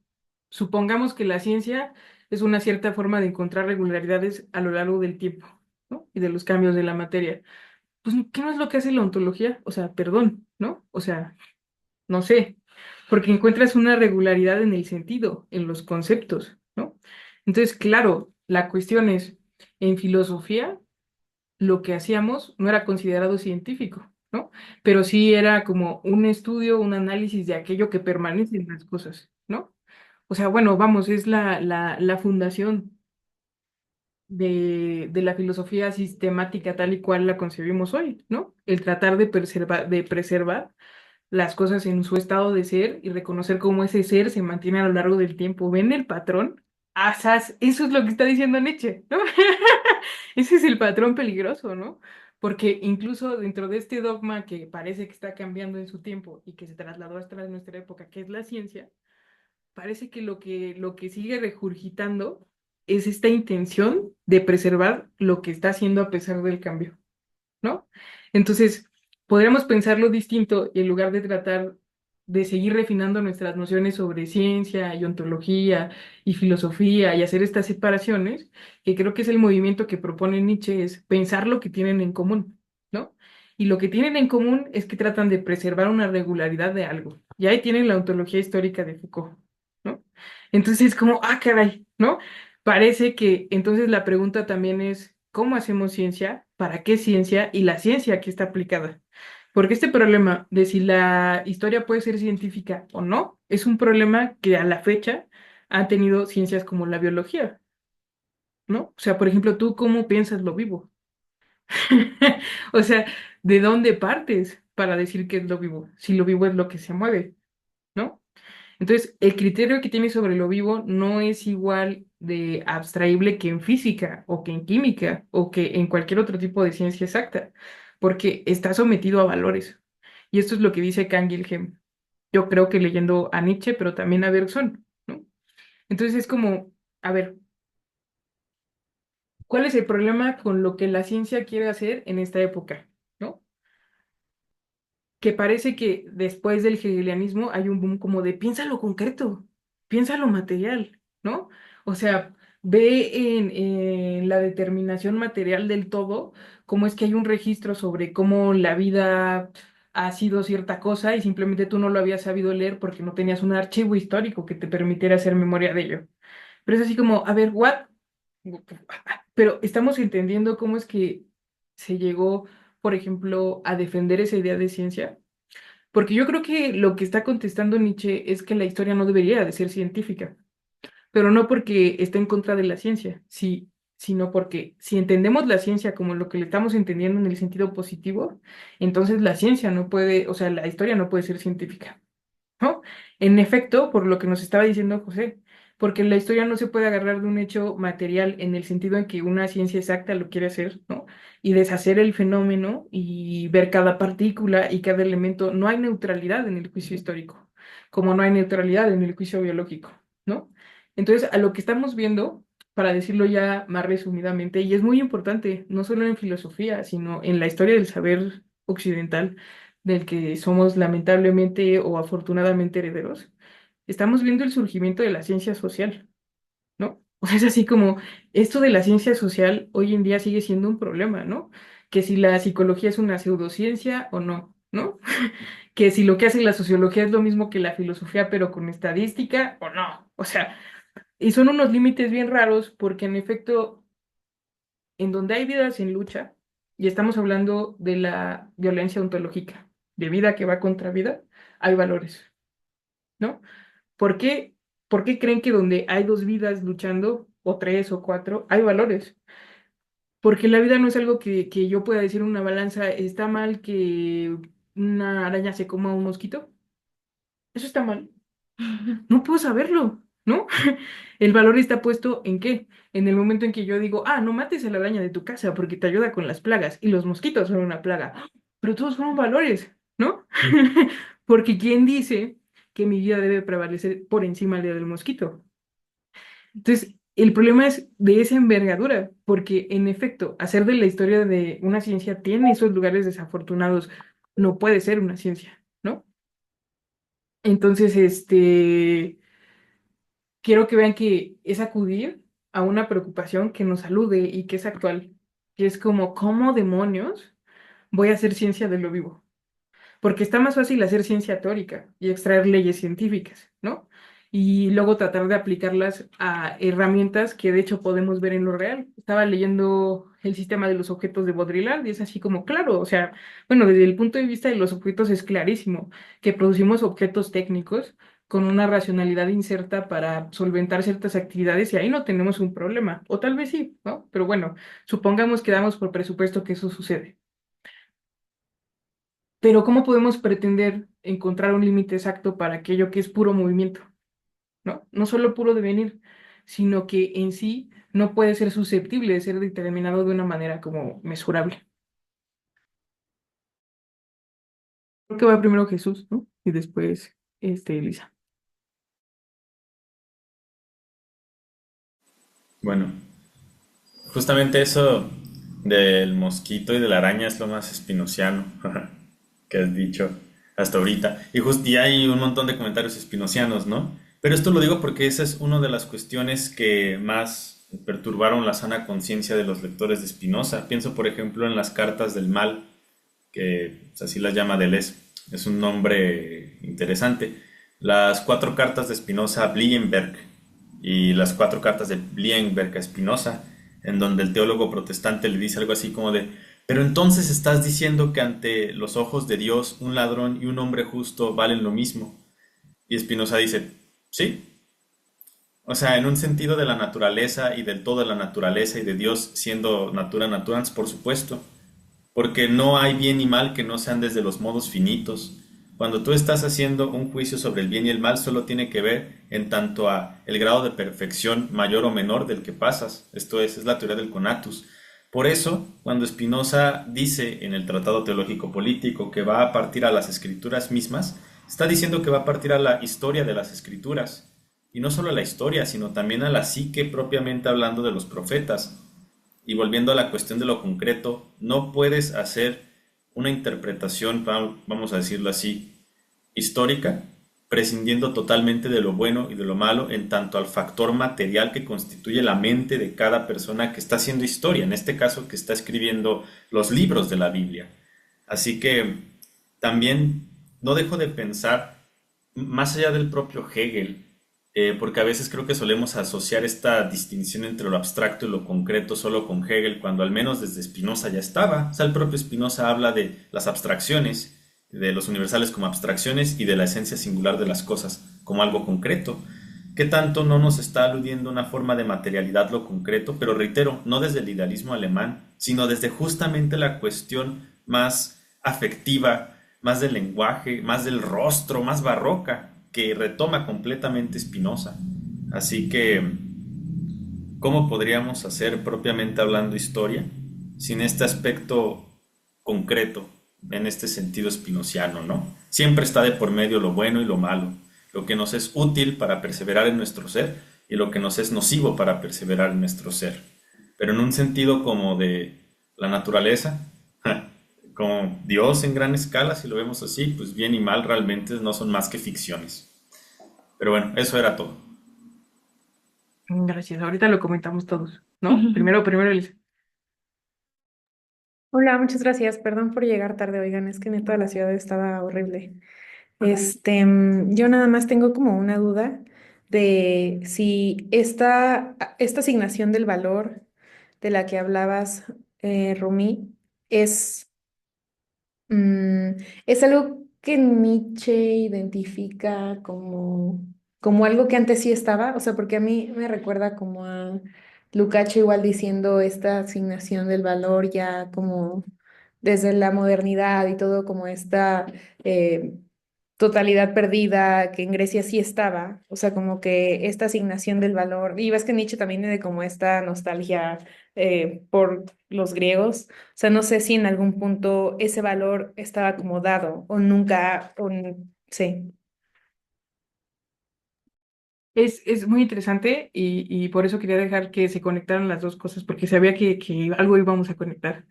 supongamos que la ciencia es una cierta forma de encontrar regularidades a lo largo del tiempo, ¿no? Y de los cambios de la materia. Pues, ¿qué no es lo que hace la ontología? O sea, perdón, ¿no? O sea, no sé, porque encuentras una regularidad en el sentido, en los conceptos, ¿no? Entonces, claro, la cuestión es, en filosofía, lo que hacíamos no era considerado científico, ¿no? Pero sí era como un estudio, un análisis de aquello que permanece en las cosas, ¿no? O sea, bueno, vamos, es la fundación de la filosofía sistemática tal y cual la concebimos hoy, ¿no? El tratar de preservar las cosas en su estado de ser y reconocer cómo ese ser se mantiene a lo largo del tiempo. ¿Ven el patrón? Asaz, eso es lo que está diciendo Nietzsche, ¿no? Ese es el patrón peligroso, ¿no? Porque incluso dentro de este dogma que parece que está cambiando en su tiempo y que se trasladó hasta nuestra época, que es la ciencia, parece que lo que sigue regurgitando es esta intención de preservar lo que está haciendo a pesar del cambio. ¿No? Entonces, podríamos pensarlo distinto y en lugar de tratar de seguir refinando nuestras nociones sobre ciencia y ontología y filosofía y hacer estas separaciones, que creo que es el movimiento que propone Nietzsche, es pensar lo que tienen en común, ¿no? Y lo que tienen en común es que tratan de preservar una regularidad de algo. Y ahí tienen la ontología histórica de Foucault, ¿no? Entonces, es como, ah, caray, ¿no? Parece que entonces la pregunta también es, ¿cómo hacemos ciencia? ¿Para qué ciencia? Y la ciencia que está aplicada. Porque este problema de si la historia puede ser científica o no, es un problema que a la fecha han tenido ciencias como la biología, ¿no? O sea, por ejemplo, ¿tú cómo piensas lo vivo? O sea, ¿de dónde partes para decir que es lo vivo? Si lo vivo es lo que se mueve, ¿no? Entonces, el criterio que tienes sobre lo vivo no es igual de abstraíble que en física o que en química o que en cualquier otro tipo de ciencia exacta, porque está sometido a valores. Y esto es lo que dice Kant Gilhem. Yo creo que leyendo a Nietzsche, pero también a Bergson, ¿no? Entonces es como, a ver, ¿cuál es el problema con lo que la ciencia quiere hacer en esta época? ¿No? Que parece que después del hegelianismo hay un boom como de piensa lo concreto, piensa lo material, ¿no? O sea, ve en la determinación material del todo cómo es que hay un registro sobre cómo la vida ha sido cierta cosa y simplemente tú no lo habías sabido leer porque no tenías un archivo histórico que te permitiera hacer memoria de ello. Pero es así como, a ver, ¿what? Pero estamos entendiendo cómo es que se llegó, por ejemplo, a defender esa idea de ciencia. Porque yo creo que lo que está contestando Nietzsche es que la historia no debería de ser científica, pero no porque está en contra de la ciencia, sí, sino porque si entendemos la ciencia como lo que le estamos entendiendo en el sentido positivo, entonces la ciencia no puede, o sea, la historia no puede ser científica. ¿No? En efecto, por lo que nos estaba diciendo José, porque la historia no se puede agarrar de un hecho material en el sentido en que una ciencia exacta lo quiere hacer, ¿no? Y deshacer el fenómeno y ver cada partícula y cada elemento. No hay neutralidad en el juicio histórico, como no hay neutralidad en el juicio biológico, ¿no? Entonces, a lo que estamos viendo, para decirlo ya más resumidamente, y es muy importante, no solo en filosofía, sino en la historia del saber occidental, del que somos lamentablemente o afortunadamente herederos, estamos viendo el surgimiento de la ciencia social, ¿no? O sea, es así como esto de la ciencia social hoy en día sigue siendo un problema, ¿no? Que si la psicología es una pseudociencia o no, ¿no? Que si lo que hace la sociología es lo mismo que la filosofía, pero con estadística o no. O sea, y son unos límites bien raros porque en efecto, en donde hay vidas en lucha, y estamos hablando de la violencia ontológica, de vida que va contra vida, hay valores, ¿no? ¿Por qué, por qué creen que donde hay dos vidas luchando, o tres o cuatro, hay valores? Porque la vida no es algo que yo pueda decir en una balanza, está mal que una araña se coma a un mosquito. Eso está mal. No puedo saberlo, ¿no? El valor está puesto en qué? En el momento en que yo digo, ah, no mates a la araña de tu casa porque te ayuda con las plagas y los mosquitos son una plaga. Pero todos son valores, ¿no? Porque ¿quién dice que mi vida debe prevalecer por encima del del mosquito? Entonces, el problema es de esa envergadura, porque en efecto, hacer de la historia de una ciencia tiene esos lugares desafortunados, no puede ser una ciencia, ¿no? Entonces, quiero que vean que es acudir a una preocupación que nos salude y que es actual, que es como, ¿cómo demonios voy a hacer ciencia de lo vivo? Porque está más fácil hacer ciencia teórica y extraer leyes científicas, ¿no? y luego tratar de aplicarlas a herramientas que de hecho podemos ver en lo real. Estaba leyendo el sistema de los objetos de Baudrillard y es así como claro, o sea, bueno, desde el punto de vista de los objetos es clarísimo que producimos objetos técnicos con una racionalidad inserta para solventar ciertas actividades y ahí no tenemos un problema, o tal vez sí, ¿no? Pero bueno, supongamos que damos por presupuesto que eso sucede. Pero ¿cómo podemos pretender encontrar un límite exacto para aquello que es puro movimiento? ¿No? No solo puro devenir, sino que en sí no puede ser susceptible de ser determinado de una manera como mesurable. Creo que va primero Jesús, ¿no? Y después, Elisa. Bueno, justamente eso del mosquito y de la araña es lo más espinociano que has dicho hasta ahorita. Y hay un montón de comentarios espinocianos, ¿no? Pero esto lo digo porque esa es una de las cuestiones que más perturbaron la sana conciencia de los lectores de Spinoza. Pienso, por ejemplo, en las cartas del mal, que pues, así las llama Deleuze. Es un nombre interesante. Las cuatro cartas de Spinoza a Blienberg y las cuatro cartas de Blienberg a Spinoza, en donde el teólogo protestante le dice algo así como de, pero entonces estás diciendo que ante los ojos de Dios un ladrón y un hombre justo valen lo mismo. Y Spinoza dice, sí. O sea, en un sentido de la naturaleza y del todo de la naturaleza y de Dios siendo natura naturans, por supuesto, porque no hay bien y mal que no sean desde los modos finitos. Cuando tú estás haciendo un juicio sobre el bien y el mal, solo tiene que ver en tanto a el grado de perfección mayor o menor del que pasas. Esto es la teoría del conatus. Por eso, cuando Spinoza dice en el Tratado Teológico Político que va a partir a las escrituras mismas, está diciendo que va a partir a la historia de las escrituras. Y no solo a la historia, sino también a la psique propiamente hablando de los profetas. Y volviendo a la cuestión de lo concreto, no puedes hacer una interpretación, vamos a decirlo así, histórica, prescindiendo totalmente de lo bueno y de lo malo en tanto al factor material que constituye la mente de cada persona que está haciendo historia, en este caso que está escribiendo los libros de la Biblia. Así que también no dejo de pensar, más allá del propio Hegel, porque a veces creo que solemos asociar esta distinción entre lo abstracto y lo concreto solo con Hegel, cuando al menos desde Spinoza ya estaba. O sea, el propio Spinoza habla de las abstracciones, de los universales como abstracciones y de la esencia singular de las cosas como algo concreto. ¿Qué tanto no nos está aludiendo una forma de materialidad lo concreto? Pero reitero, no desde el idealismo alemán, sino desde justamente la cuestión más afectiva, más del lenguaje, más del rostro, más barroca, que retoma completamente Spinoza. Así que, ¿cómo podríamos hacer propiamente hablando historia sin este aspecto concreto, en este sentido spinociano, ¿no? Siempre está de por medio lo bueno y lo malo, lo que nos es útil para perseverar en nuestro ser y lo que nos es nocivo para perseverar en nuestro ser. Pero en un sentido como de la naturaleza, como Dios en gran escala, si lo vemos así, pues bien y mal realmente no son más que ficciones. Pero bueno, eso era todo. Gracias. Ahorita lo comentamos todos, ¿no? Primero, Elisa. Hola, muchas gracias. Perdón por llegar tarde, oigan, es que neta la ciudad estaba horrible. Yo nada más tengo como una duda de si esta asignación del valor de la que hablabas, Rumi, es, mm, es algo que Nietzsche identifica como algo que antes sí estaba, o sea, porque a mí me recuerda como a Lukács igual diciendo esta asignación del valor ya como desde la modernidad y todo como esta eh, totalidad perdida que en Grecia sí estaba, o sea, como que esta asignación del valor, y ves que Nietzsche también tiene como esta nostalgia por los griegos, o sea, no sé si en algún punto ese valor estaba acomodado o nunca, sí. Es muy interesante y por eso quería dejar que se conectaran las dos cosas, porque sabía que algo íbamos a conectar.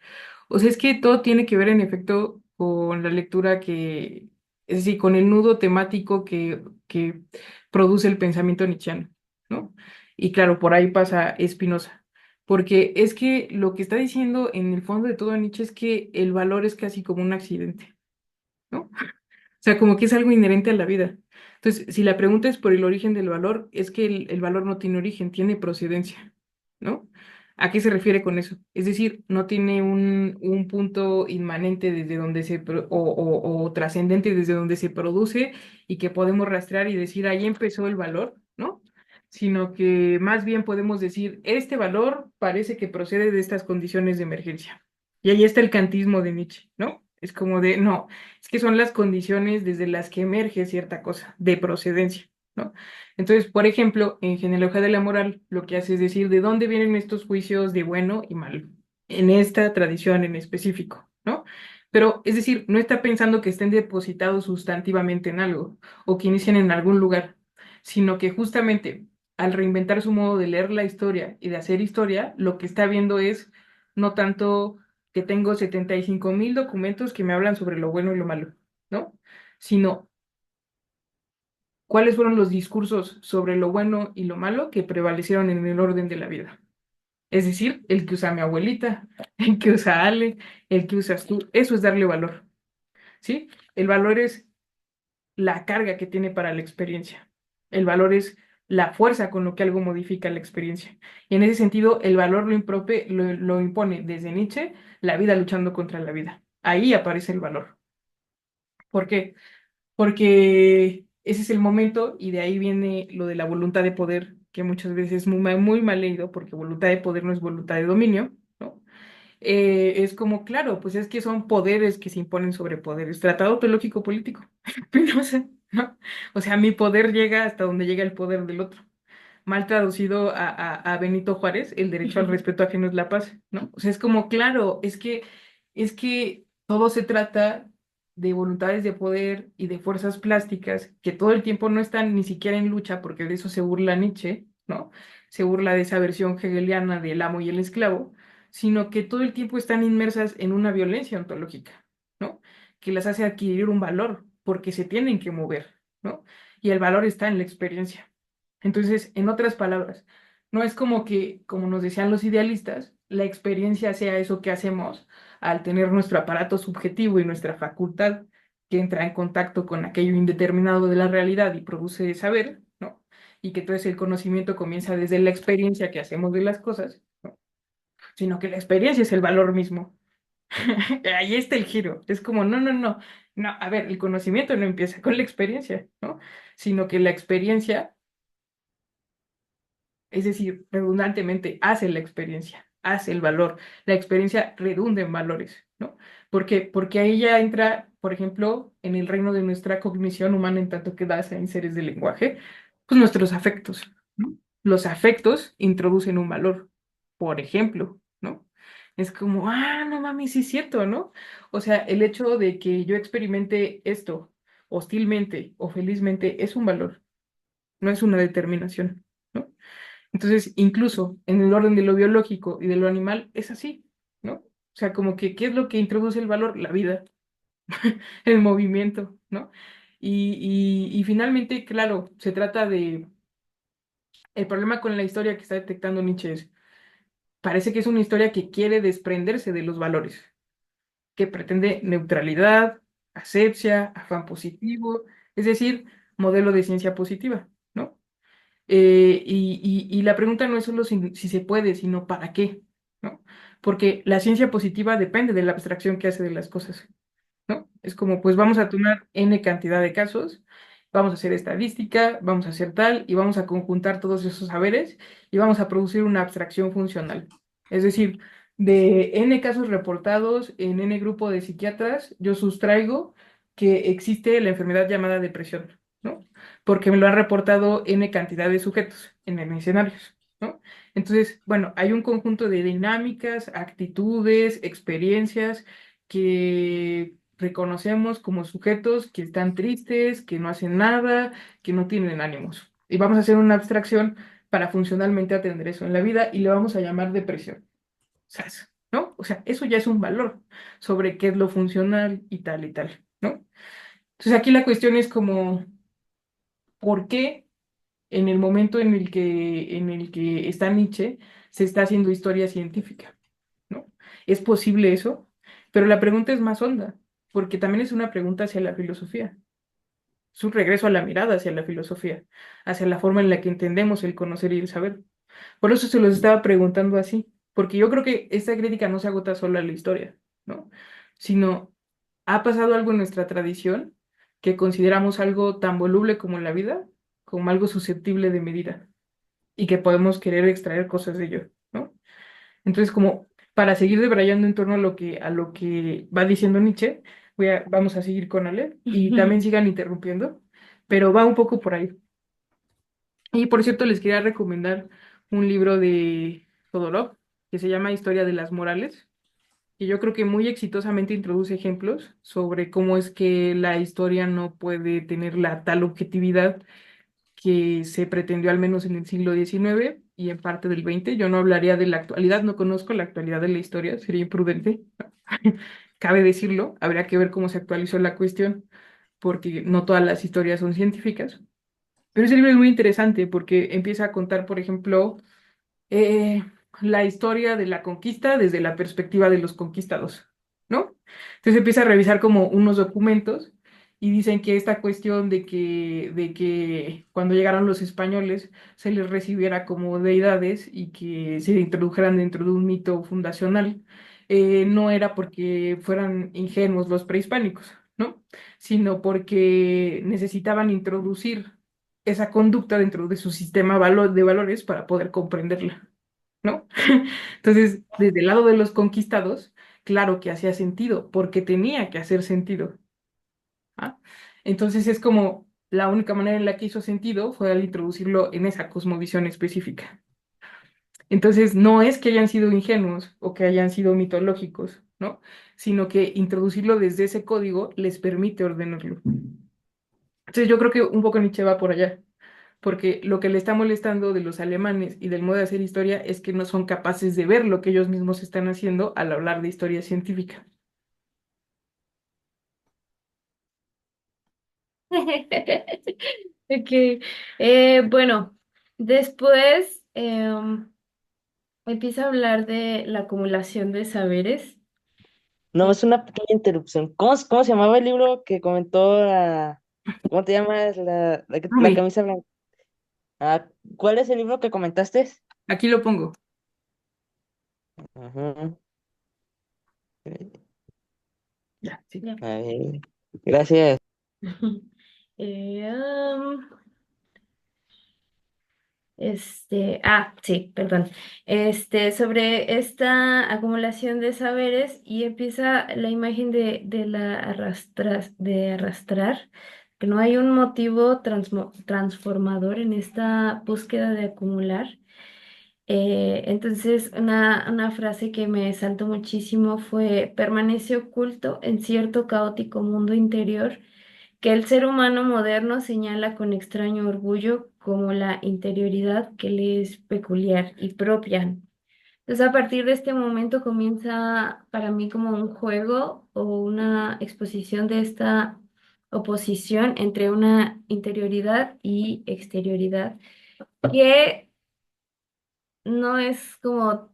O sea, es que todo tiene que ver en efecto con la lectura es decir, con el nudo temático que produce el pensamiento nietzscheano, ¿no? Y claro, por ahí pasa Spinoza, porque es que lo que está diciendo en el fondo de todo Nietzsche es que el valor es casi como un accidente, ¿no? O sea, como que es algo inherente a la vida. Entonces, si la pregunta es por el origen del valor, es que el valor no tiene origen, tiene procedencia, ¿no? ¿A qué se refiere con eso? Es decir, no tiene un punto inmanente desde donde o trascendente desde donde se produce y que podemos rastrear y decir, ahí empezó el valor, ¿no? Sino que más bien podemos decir, este valor parece que procede de estas condiciones de emergencia. Y ahí está el kantismo de Nietzsche, ¿no? Es como de, no, es que son las condiciones desde las que emerge cierta cosa, de procedencia, ¿no? Entonces, por ejemplo, en genealogía de la moral, lo que hace es decir de dónde vienen estos juicios de bueno y malo, en esta tradición en específico, ¿no? Pero, es decir, no está pensando que estén depositados sustantivamente en algo o que inician en algún lugar, sino que justamente al reinventar su modo de leer la historia y de hacer historia, lo que está viendo es no tanto que tengo 75.000 documentos que me hablan sobre lo bueno y lo malo, ¿no? Sino cuáles fueron los discursos sobre lo bueno y lo malo que prevalecieron en el orden de la vida. Es decir, el que usa mi abuelita, el que usa Ale, el que usas tú, eso es darle valor, ¿sí? El valor es la carga que tiene para la experiencia. El valor es la fuerza con lo que algo modifica la experiencia. Y en ese sentido, el valor lo impone desde Nietzsche la vida luchando contra la vida. Ahí aparece el valor. ¿Por qué? Porque ese es el momento y de ahí viene lo de la voluntad de poder, que muchas veces es muy mal leído, porque voluntad de poder no es voluntad de dominio, ¿no? Es como, claro, pues es que son poderes que se imponen sobre poderes. Tratado teológico político. Spinoza, ¿no? O sea, mi poder llega hasta donde llega el poder del otro. Mal traducido a Benito Juárez, el derecho al respeto ajeno es la paz, ¿no? O sea, es como, claro, es que todo se trata de voluntades de poder y de fuerzas plásticas que todo el tiempo no están ni siquiera en lucha, porque de eso se burla Nietzsche, ¿no? Se burla de esa versión hegeliana del amo y el esclavo, sino que todo el tiempo están inmersas en una violencia ontológica, ¿no? Que las hace adquirir un valor, porque se tienen que mover, ¿no? Y el valor está en la experiencia. Entonces, en otras palabras, no es como que, como nos decían los idealistas, la experiencia sea eso que hacemos al tener nuestro aparato subjetivo y nuestra facultad que entra en contacto con aquello indeterminado de la realidad y produce saber, ¿no? Y que entonces el conocimiento comienza desde la experiencia que hacemos de las cosas, ¿no? Sino que la experiencia es el valor mismo. Ahí está el giro. Es como, no, no, no, no, a ver, el conocimiento no empieza con la experiencia, ¿no? Sino que la experiencia, es decir, redundantemente, hace la experiencia, hace el valor. La experiencia redunda en valores, ¿no? ¿Por qué? Porque ahí ya entra, por ejemplo, en el reino de nuestra cognición humana en tanto que da en seres del lenguaje, pues nuestros afectos, ¿no? Los afectos introducen un valor, por ejemplo, ¿no? Es como, no mames, sí es cierto, ¿no? O sea, el hecho de que yo experimente esto hostilmente o felizmente es un valor, no es una determinación, ¿no? Entonces, incluso en el orden de lo biológico y de lo animal, es así, ¿no? O sea, como que, ¿qué es lo que introduce el valor? La vida, el movimiento, ¿no? Y finalmente, claro, se trata de... El problema con la historia que está detectando Nietzsche es, parece que es una historia que quiere desprenderse de los valores, que pretende neutralidad, asepsia, afán positivo, es decir, modelo de ciencia positiva, ¿no? Y la pregunta no es solo si se puede, sino para qué, ¿no? Porque la ciencia positiva depende de la abstracción que hace de las cosas, ¿no? Es como, pues vamos a tomar n cantidad de casos, vamos a hacer estadística, vamos a hacer tal, y vamos a conjuntar todos esos saberes y vamos a producir una abstracción funcional. Es decir, de n casos reportados en n grupo de psiquiatras, yo sustraigo que existe la enfermedad llamada depresión, ¿no? Porque me lo han reportado n cantidad de sujetos en n escenarios, ¿no? Entonces, bueno, hay un conjunto de dinámicas, actitudes, experiencias que reconocemos como sujetos que están tristes, que no hacen nada, que no tienen ánimos. Y vamos a hacer una abstracción para funcionalmente atender eso en la vida y le vamos a llamar depresión. ¿Sabes? ¿No? O sea, eso ya es un valor sobre qué es lo funcional y tal, ¿no? Entonces aquí la cuestión es como, ¿por qué en el momento en el que está Nietzsche se está haciendo historia científica? ¿No? ¿Es posible eso? Pero la pregunta es más honda, porque también es una pregunta hacia la filosofía. Es un regreso a la mirada hacia la filosofía, hacia la forma en la que entendemos el conocer y el saber. Por eso se los estaba preguntando así, porque yo creo que esta crítica no se agota solo a la historia, ¿no? Sino ha pasado algo en nuestra tradición que consideramos algo tan voluble como la vida, como algo susceptible de medida y que podemos querer extraer cosas de ello, ¿no? Entonces, como para seguir debrayando en torno a lo que va diciendo Nietzsche, vamos a seguir con Ale y también sigan interrumpiendo, pero va un poco por ahí. Y por cierto, les quería recomendar un libro de Todorov que se llama Historia de las Morales, que yo creo que muy exitosamente introduce ejemplos sobre cómo es que la historia no puede tener la tal objetividad que se pretendió al menos en el siglo XIX y en parte del XX. Yo no hablaría de la actualidad, no conozco la actualidad de la historia, sería imprudente, cabe decirlo, habría que ver cómo se actualizó la cuestión, porque no todas las historias son científicas. Pero ese libro es muy interesante porque empieza a contar, por ejemplo, eh, la historia de la conquista desde la perspectiva de los conquistados, ¿no? Entonces empieza a revisar como unos documentos y dicen que esta cuestión de que cuando llegaron los españoles se les recibiera como deidades y que se introdujeran dentro de un mito fundacional, no era porque fueran ingenuos los prehispánicos, ¿no? Sino porque necesitaban introducir esa conducta dentro de su sistema de valores para poder comprenderla, ¿no? Entonces, desde el lado de los conquistados, claro que hacía sentido, porque tenía que hacer sentido. ¿Ah? Entonces es como la única manera en la que hizo sentido fue al introducirlo en esa cosmovisión específica. Entonces, no es que hayan sido ingenuos o que hayan sido mitológicos, ¿no? Sino que introducirlo desde ese código les permite ordenarlo. Entonces, yo creo que un poco Nietzsche va por allá, porque lo que le está molestando de los alemanes y del modo de hacer historia es que no son capaces de ver lo que ellos mismos están haciendo al hablar de historia científica. Ok, bueno, después empieza a hablar de la acumulación de saberes. No, es una pequeña interrupción. ¿Cómo se llamaba el libro que comentó ¿cómo te llamas? La Rumi, camisa blanca. Ah, ¿cuál es el libro que comentaste? aquí lo pongo. Ajá. Ya, sí. Ya. A ver, gracias. Eh, um, sí, perdón. Sobre esta acumulación de saberes y empieza la imagen de de arrastrar, que no hay un motivo transformador en esta búsqueda de acumular. Entonces, una frase que me saltó muchísimo fue: permanece oculto en cierto caótico mundo interior que el ser humano moderno señala con extraño orgullo como la interioridad que le es peculiar y propia. Entonces, a partir de este momento comienza para mí como un juego o una exposición de esta oposición entre una interioridad y exterioridad, que no es como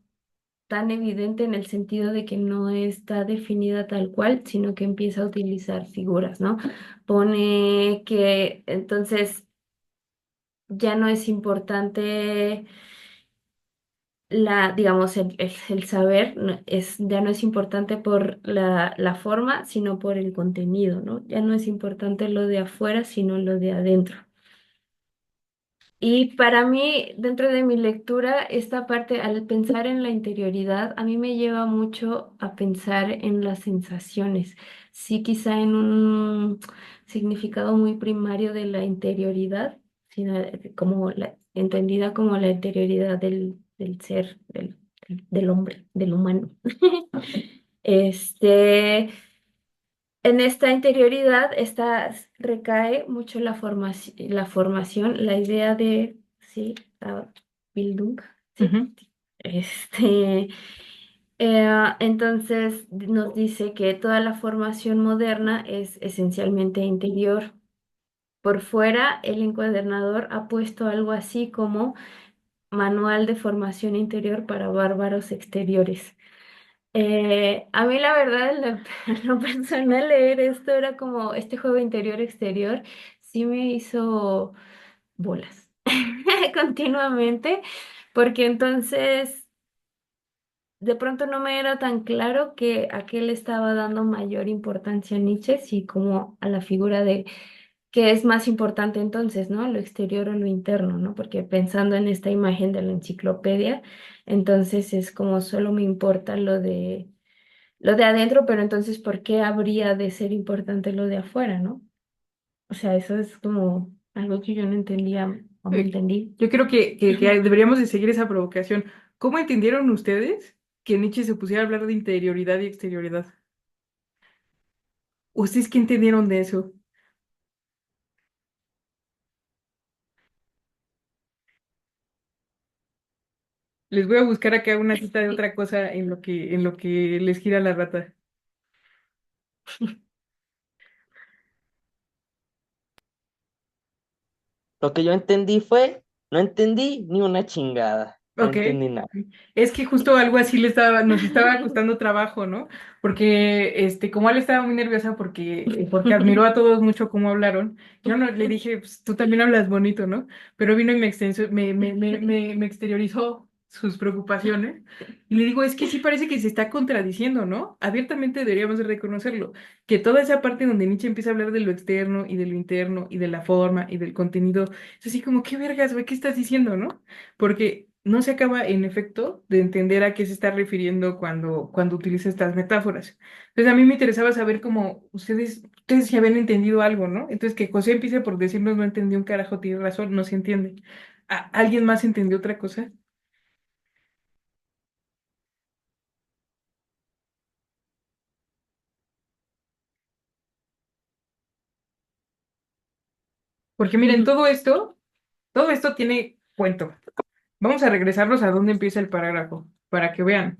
tan evidente en el sentido de que no está definida tal cual, sino que empieza a utilizar figuras, ¿no? Pone que entonces ya no es importante digamos, el saber, ya no es importante por la forma, sino por el contenido, ¿no? Ya no es importante lo de afuera, sino lo de adentro. Y para mí, dentro de mi lectura, esta parte, al pensar en la interioridad, a mí me lleva mucho a pensar en las sensaciones. Sí, quizá en un significado muy primario de la interioridad, sino como entendida como la interioridad del ser, del hombre, del humano. Este, en esta interioridad recae mucho la formación, la idea de, sí, la Bildung, sí. Ujú, Este, entonces nos dice que toda la formación moderna es esencialmente interior. Por fuera, el encuadernador ha puesto algo así como Manual de Formación Interior para Bárbaros Exteriores. A mí la verdad, en lo personal, leer esto era como este juego interior-exterior, sí me hizo bolas continuamente, porque entonces de pronto no me era tan claro que a qué le estaba dando mayor importancia a Nietzsche, sí como a la figura de qué es más importante entonces, ¿no? Lo exterior o lo interno, ¿no? Porque pensando en esta imagen de la enciclopedia, entonces es como solo me importa lo de adentro, pero entonces ¿por qué habría de ser importante lo de afuera, ¿no? O sea, eso es como algo que yo no entendía o no entendí. Yo creo que deberíamos de seguir esa provocación. ¿Cómo entendieron ustedes que Nietzsche se pusiera a hablar de interioridad y exterioridad? ¿Ustedes qué entendieron de eso? Les voy a buscar acá una cita de otra cosa en lo que les gira la rata. Lo que yo entendí fue, no entendí ni una chingada, no Ok. entendí nada. Es que justo algo así nos estaba costando trabajo, ¿no? Porque, como él estaba muy nerviosa porque admiró a todos mucho cómo hablaron, yo no le dije, pues, tú también hablas bonito, ¿no? Pero vino y me exteriorizó sus preocupaciones y le digo, es que sí parece que se está contradiciendo, ¿no? Abiertamente deberíamos de reconocerlo, que toda esa parte donde Nietzsche empieza a hablar de lo externo y de lo interno y de la forma y del contenido, es así como, ¿qué vergas, güey? ¿Qué estás diciendo, no? Porque no se acaba, en efecto, de entender a qué se está refiriendo cuando utiliza estas metáforas. Entonces, a mí me interesaba saber cómo ustedes si habían entendido algo, ¿no? Entonces, que José empiece por decirnos no entendí un carajo, tiene razón, no se entiende. ¿Alguien más entendió otra cosa? Porque miren, todo esto tiene cuento. Vamos a regresarnos a dónde empieza el parágrafo, para que vean.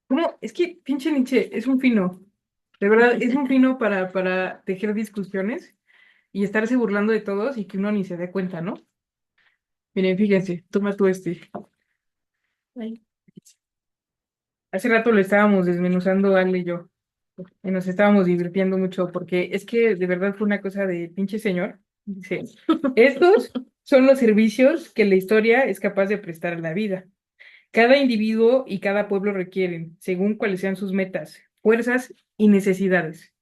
¿Cómo? Es que pinche Nietzsche es un fino. De verdad, es un fino para tejer discusiones y estarse burlando de todos y que uno ni se dé cuenta, ¿no? Miren, fíjense, toma tú este. Ay. Hace rato lo estábamos desmenuzando, Ale y yo, y nos estábamos divirtiendo mucho porque es que de verdad fue una cosa de pinche señor. Dice, estos son los servicios que la historia es capaz de prestar a la vida. Cada individuo y cada pueblo requieren, según cuáles sean sus metas, fuerzas y necesidades,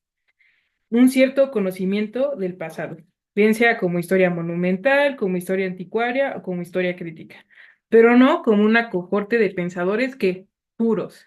un cierto conocimiento del pasado, bien sea como historia monumental, como historia anticuaria o como historia crítica, pero no como una cohorte de pensadores que puros,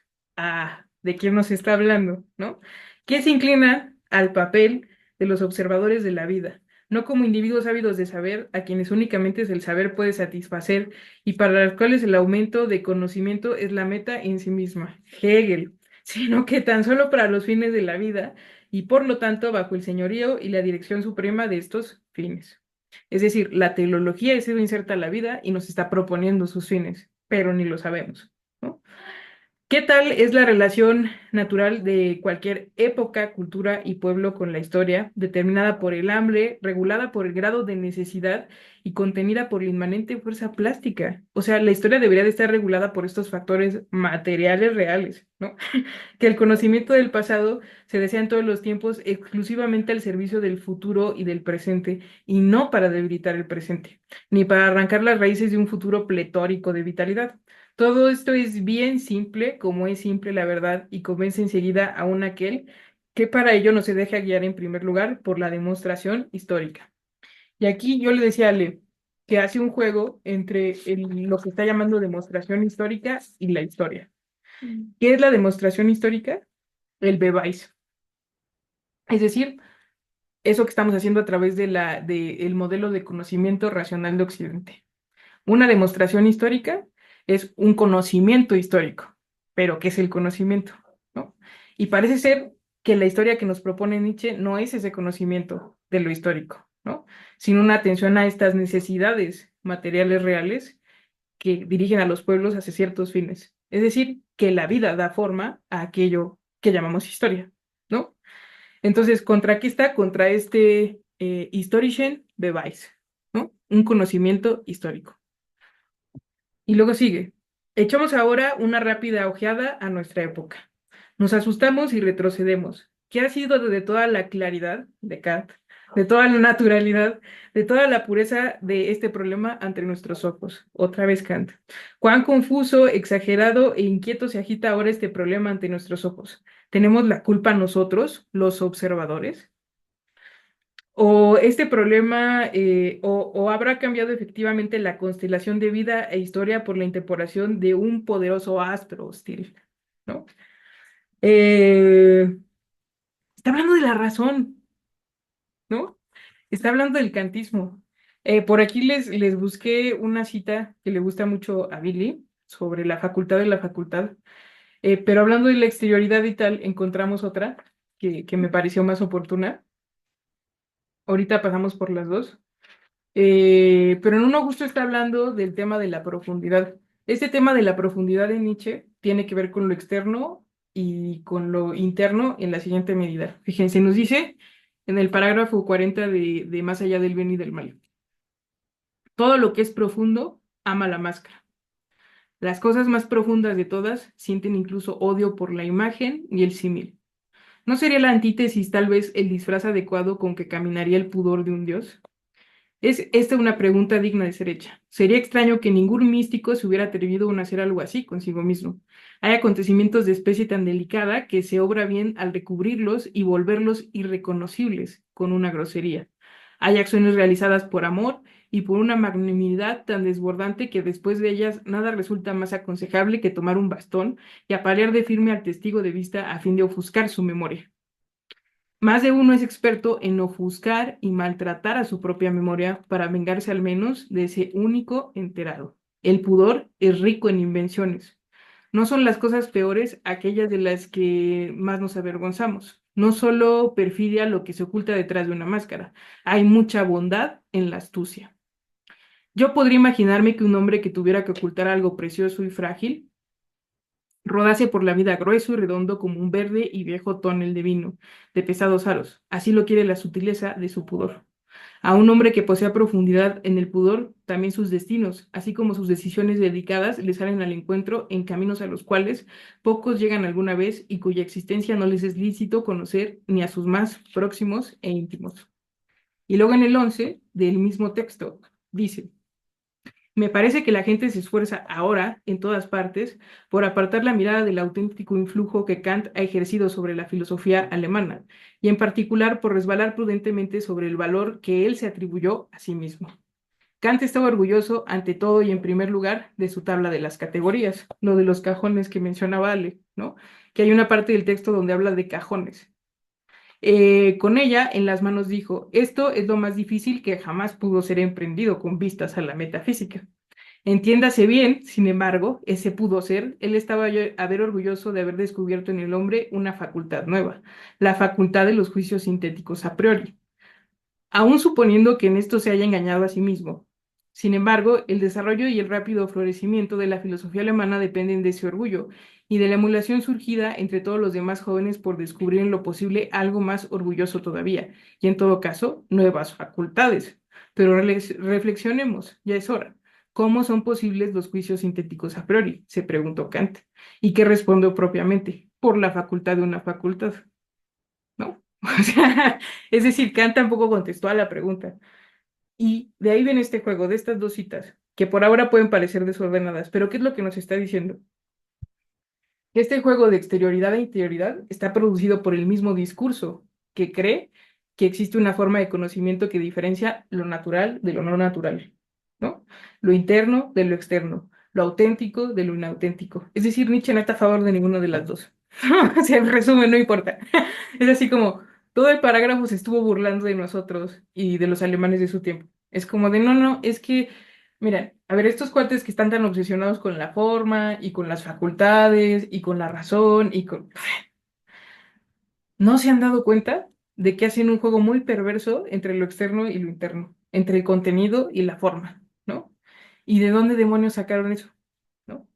¿de quién nos está hablando, no? Que se inclinan al papel de los observadores de la vida, no como individuos ávidos de saber, a quienes únicamente el saber puede satisfacer y para los cuales el aumento de conocimiento es la meta en sí misma, Hegel, sino que tan solo para los fines de la vida y por lo tanto bajo el señorío y la dirección suprema de estos fines. Es decir, la teología ha sido inserta a la vida y nos está proponiendo sus fines, pero ni lo sabemos, ¿no? ¿Qué tal es la relación natural de cualquier época, cultura y pueblo con la historia, determinada por el hambre, regulada por el grado de necesidad y contenida por la inmanente fuerza plástica? O sea, la historia debería de estar regulada por estos factores materiales reales, ¿no? Que el conocimiento del pasado se desea en todos los tiempos exclusivamente al servicio del futuro y del presente, y no para debilitar el presente, ni para arrancar las raíces de un futuro pletórico de vitalidad. Todo esto es bien simple, como es simple la verdad, y convence enseguida a un aquel que para ello no se deja guiar en primer lugar por la demostración histórica. Y aquí yo le decía a Ale que hace un juego entre lo que está llamando demostración histórica y la historia. Mm. ¿Qué es la demostración histórica? El beváis. Es decir, eso que estamos haciendo a través del modelo de conocimiento racional de Occidente. Una demostración histórica es un conocimiento histórico, pero ¿qué es el conocimiento? ¿No? Y parece ser que la historia que nos propone Nietzsche no es ese conocimiento de lo histórico, ¿no? Sino una atención a estas necesidades materiales reales que dirigen a los pueblos hacia ciertos fines. Es decir, que la vida da forma a aquello que llamamos historia, ¿no? Entonces, ¿contra qué está? Contra este historischen Beweis, ¿no? Un conocimiento histórico. Y luego sigue. Echamos ahora una rápida ojeada a nuestra época. Nos asustamos y retrocedemos. ¿Qué ha sido de toda la claridad de Kant, de toda la naturalidad, de toda la pureza de este problema ante nuestros ojos. Otra vez Kant. Cuán confuso, exagerado e inquieto se agita ahora este problema ante nuestros ojos. ¿Tenemos la culpa nosotros, los observadores? ¿O este problema, o habrá cambiado efectivamente la constelación de vida e historia por la incorporación de un poderoso astro hostil? ¿No? Eh, Está hablando de la razón, ¿no? Está hablando del kantismo. Por aquí les busqué una cita que le gusta mucho a Billy sobre la facultad de la facultad, pero hablando de la exterioridad y tal, encontramos otra que me pareció más oportuna. Ahorita pasamos por las dos. Pero en uno justo está hablando del tema de la profundidad. Este tema de la profundidad de Nietzsche tiene que ver con lo externo y con lo interno en la siguiente medida. Fíjense, nos dice en el parágrafo 40 de Más allá del bien y del mal. Todo lo que es profundo ama la máscara. Las cosas más profundas de todas sienten incluso odio por la imagen y el símil. ¿No sería la antítesis tal vez el disfraz adecuado con que caminaría el pudor de un dios? Es esta una pregunta digna de ser hecha. Sería extraño que ningún místico se hubiera atrevido a hacer algo así consigo mismo. Hay acontecimientos de especie tan delicada que se obra bien al recubrirlos y volverlos irreconocibles con una grosería. Hay acciones realizadas por amor y por una magnanimidad tan desbordante que después de ellas nada resulta más aconsejable que tomar un bastón y apalear de firme al testigo de vista a fin de ofuscar su memoria. Más de uno es experto en ofuscar y maltratar a su propia memoria para vengarse al menos de ese único enterado. El pudor es rico en invenciones. No son las cosas peores aquellas de las que más nos avergonzamos. No solo perfidia lo que se oculta detrás de una máscara, hay mucha bondad en la astucia. Yo podría imaginarme que un hombre que tuviera que ocultar algo precioso y frágil rodase por la vida grueso y redondo como un verde y viejo tonel de vino, de pesados aros. Así lo quiere la sutileza de su pudor. A un hombre que posea profundidad en el pudor, también sus destinos, así como sus decisiones dedicadas, le salen al encuentro en caminos a los cuales pocos llegan alguna vez y cuya existencia no les es lícito conocer ni a sus más próximos e íntimos. Y luego en el 11 del mismo texto dice: me parece que la gente se esfuerza ahora, en todas partes, por apartar la mirada del auténtico influjo que Kant ha ejercido sobre la filosofía alemana, y en particular por resbalar prudentemente sobre el valor que él se atribuyó a sí mismo. Kant estaba orgulloso, ante todo y en primer lugar, de su tabla de las categorías, lo de los cajones que mencionaba Ale, ¿no? Que hay una parte del texto donde habla de cajones. Con ella en las manos dijo: esto es lo más difícil que jamás pudo ser emprendido con vistas a la metafísica. Entiéndase bien, sin embargo, ese pudo ser, él estaba a ver orgulloso de haber descubierto en el hombre una facultad nueva, la facultad de los juicios sintéticos a priori, aun suponiendo que en esto se haya engañado a sí mismo. Sin embargo, el desarrollo y el rápido florecimiento de la filosofía alemana dependen de ese orgullo y de la emulación surgida entre todos los demás jóvenes por descubrir en lo posible algo más orgulloso todavía, y en todo caso, nuevas facultades. Pero reflexionemos, ya es hora. ¿Cómo son posibles los juicios sintéticos a priori? Se preguntó Kant. ¿Y qué respondió propiamente? Por la facultad de una facultad, ¿no? O sea, es decir, Kant tampoco contestó a la pregunta. Y de ahí viene este juego, de estas dos citas, que por ahora pueden parecer desordenadas, pero ¿qué es lo que nos está diciendo? Este juego de exterioridad e interioridad está producido por el mismo discurso, que cree que existe una forma de conocimiento que diferencia lo natural de lo no natural, ¿no? Lo interno de lo externo, lo auténtico de lo inauténtico. Es decir, Nietzsche no está a favor de ninguna de las dos. O sea, en resumen, no importa. Es así como todo el parágrafo se estuvo burlando de nosotros y de los alemanes de su tiempo. Es como de, no, no, es que mira, a ver, estos cuates que están tan obsesionados con la forma y con las facultades y con la razón y con... ¿No se han dado cuenta de que hacen un juego muy perverso entre lo externo y lo interno, entre el contenido y la forma, ¿no? ¿Y de dónde demonios sacaron eso? ¿No?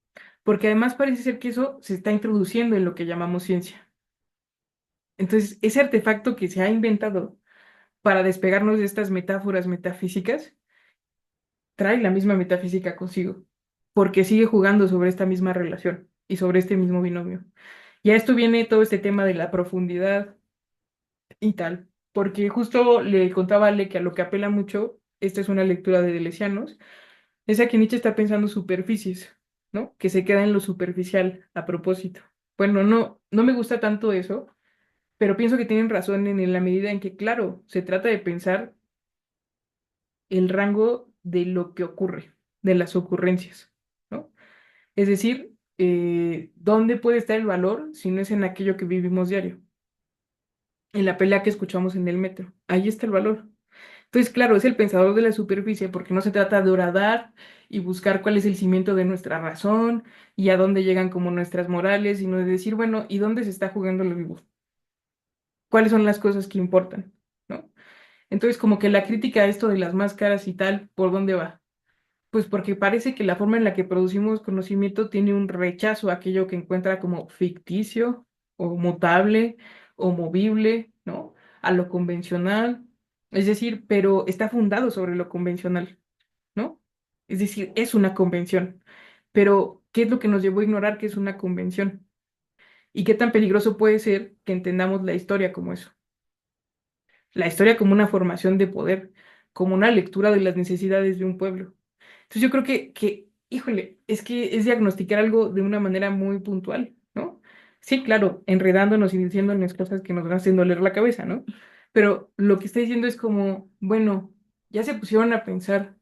Porque además parece ser que eso se está introduciendo en lo que llamamos ciencia. Entonces, ese artefacto que se ha inventado para despegarnos de estas metáforas metafísicas trae la misma metafísica consigo, porque sigue jugando sobre esta misma relación y sobre este mismo binomio. Y a esto viene todo este tema de la profundidad y tal. porque justo le contaba a Ale que a lo que apela mucho, esta es una lectura de Deleuzianos, es a que Nietzsche está pensando superficies, ¿no? Que se queda en lo superficial a propósito. Bueno, no me gusta tanto eso, pero pienso que tienen razón en la medida en que, claro, se trata de pensar el rango de lo que ocurre, de las ocurrencias, ¿no? Es decir, ¿dónde puede estar el valor si no es en aquello que vivimos diario? En la pelea que escuchamos en el metro. Ahí está el valor. Entonces, claro, es el pensador de la superficie porque no se trata de horadar y buscar cuál es el cimiento de nuestra razón y a dónde llegan como nuestras morales, sino de decir, bueno, ¿y dónde se está jugando lo vivo? ¿Cuáles son las cosas que importan? ¿No? Entonces, como que la crítica a esto de las máscaras y tal, ¿por dónde va? Pues porque parece que la forma en la que producimos conocimiento tiene un rechazo a aquello que encuentra como ficticio o mutable o movible, ¿no? A lo convencional. Es decir, pero está fundado sobre lo convencional, ¿no? Es decir, es una convención. Pero, ¿qué es lo que nos llevó a ignorar que es una convención? ¿Y qué tan peligroso puede ser que entendamos la historia como eso? La historia como una formación de poder, como una lectura de las necesidades de un pueblo. Entonces yo creo híjole, es que es diagnosticar algo de una manera muy puntual, ¿no? Sí, claro, enredándonos y diciéndonos cosas que nos van haciendo doler la cabeza, ¿no? Pero lo que está diciendo es como, bueno, ya se pusieron a pensar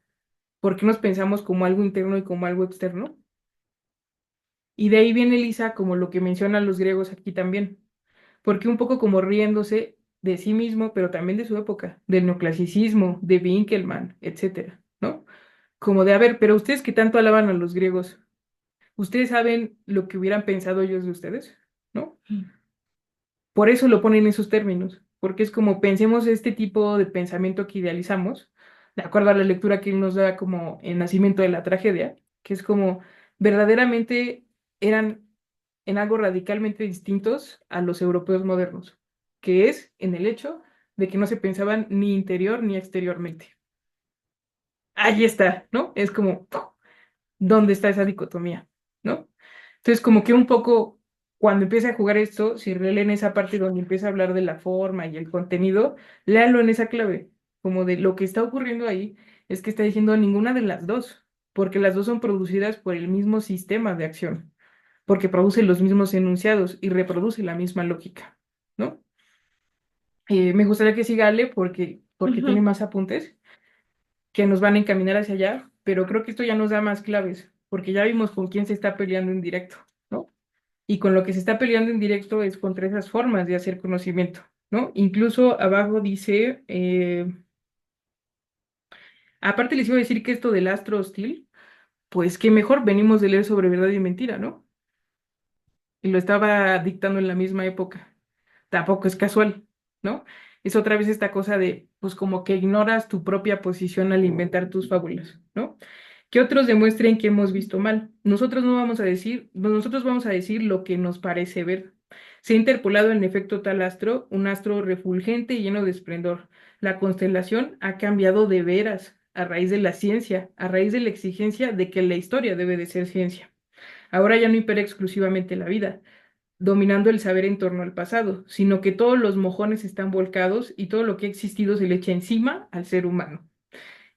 por qué nos pensamos como algo interno y como algo externo. Y de ahí viene Elisa como lo que mencionan los griegos aquí también, porque un poco como riéndose de sí mismo, pero también de su época, del neoclasicismo, de Winkelmann, etcétera, ¿no? Como de, a ver, pero ustedes que tanto alaban a los griegos, ¿ustedes saben lo que hubieran pensado ellos de ustedes? ¿No? Por eso lo ponen en esos términos, porque es como pensemos este tipo de pensamiento que idealizamos, de acuerdo a la lectura que él nos da como el nacimiento de la tragedia, que es como verdaderamente eran en algo radicalmente distintos a los europeos modernos, que es en el hecho de que no se pensaban ni interior ni exteriormente. Ahí está, ¿no? Es como dónde está esa dicotomía, ¿no? Entonces, como que un poco, cuando empieza a jugar esto, si releen esa parte donde empieza a hablar de la forma y el contenido, léanlo en esa clave, como de lo que está ocurriendo ahí, es que está diciendo ninguna de las dos, porque las dos son producidas por el mismo sistema de acción, porque produce los mismos enunciados y reproduce la misma lógica, ¿no? Me gustaría que siga Ale porque tiene Ujú. más apuntes que nos van a encaminar hacia allá, pero creo que esto ya nos da más claves, porque ya vimos con quién se está peleando en directo, ¿no? Y con lo que se está peleando en directo es contra esas formas de hacer conocimiento, ¿no? Incluso abajo dice, aparte les iba a decir que esto del astro hostil, pues que mejor venimos de leer sobre verdad y mentira, ¿no? Y lo estaba dictando en la misma época. Tampoco es casual, ¿no? Es otra vez esta cosa de, pues como que ignoras tu propia posición al inventar tus fábulas, ¿no? Que otros demuestren que hemos visto mal. Nosotros no vamos a decir, nosotros vamos a decir lo que nos parece ver. Se ha interpolado en efecto tal astro, un astro refulgente y lleno de esplendor. La constelación ha cambiado de veras a raíz de la ciencia, a raíz de la exigencia de que la historia debe de ser ciencia. Ahora ya no impera exclusivamente la vida, dominando el saber en torno al pasado, sino que todos los mojones están volcados y todo lo que ha existido se le echa encima al ser humano.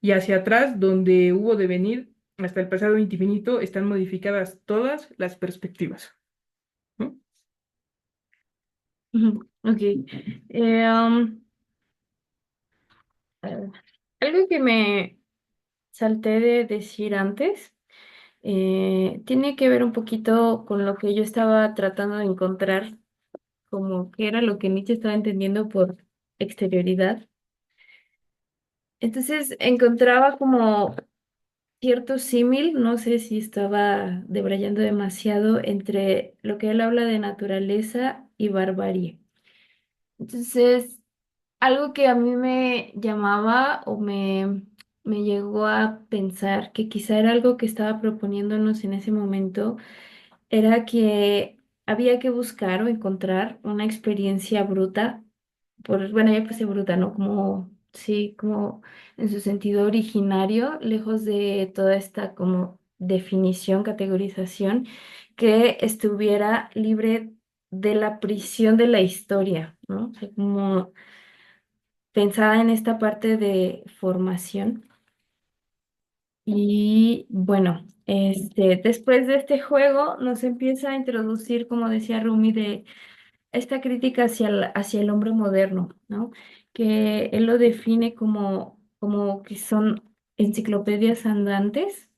Y hacia atrás, donde hubo de venir, hasta el pasado infinito, están modificadas todas las perspectivas, ¿no? Ujú. Ok. A ver, algo que me salté de decir antes tiene que ver un poquito con lo que yo estaba tratando de encontrar, como que era lo que Nietzsche estaba entendiendo por exterioridad. Entonces encontraba como cierto símil, no sé si estaba debrayando demasiado entre lo que él habla de naturaleza y barbarie. Entonces, algo que a mí me llamaba me llegó a pensar que quizá era algo que estaba proponiéndonos en ese momento, era que había que buscar o encontrar una experiencia bruta bueno, ya puse bruta, ¿no? Como, sí, como en su sentido originario, lejos de toda esta como definición, categorización, que estuviera libre de la prisión de la historia, ¿no? O sea, como pensada en esta parte de formación. Y bueno, después de este juego nos empieza a introducir, como decía Rumi, de esta crítica hacia el hombre moderno, ¿no? Que él lo define como que son enciclopedias andantes,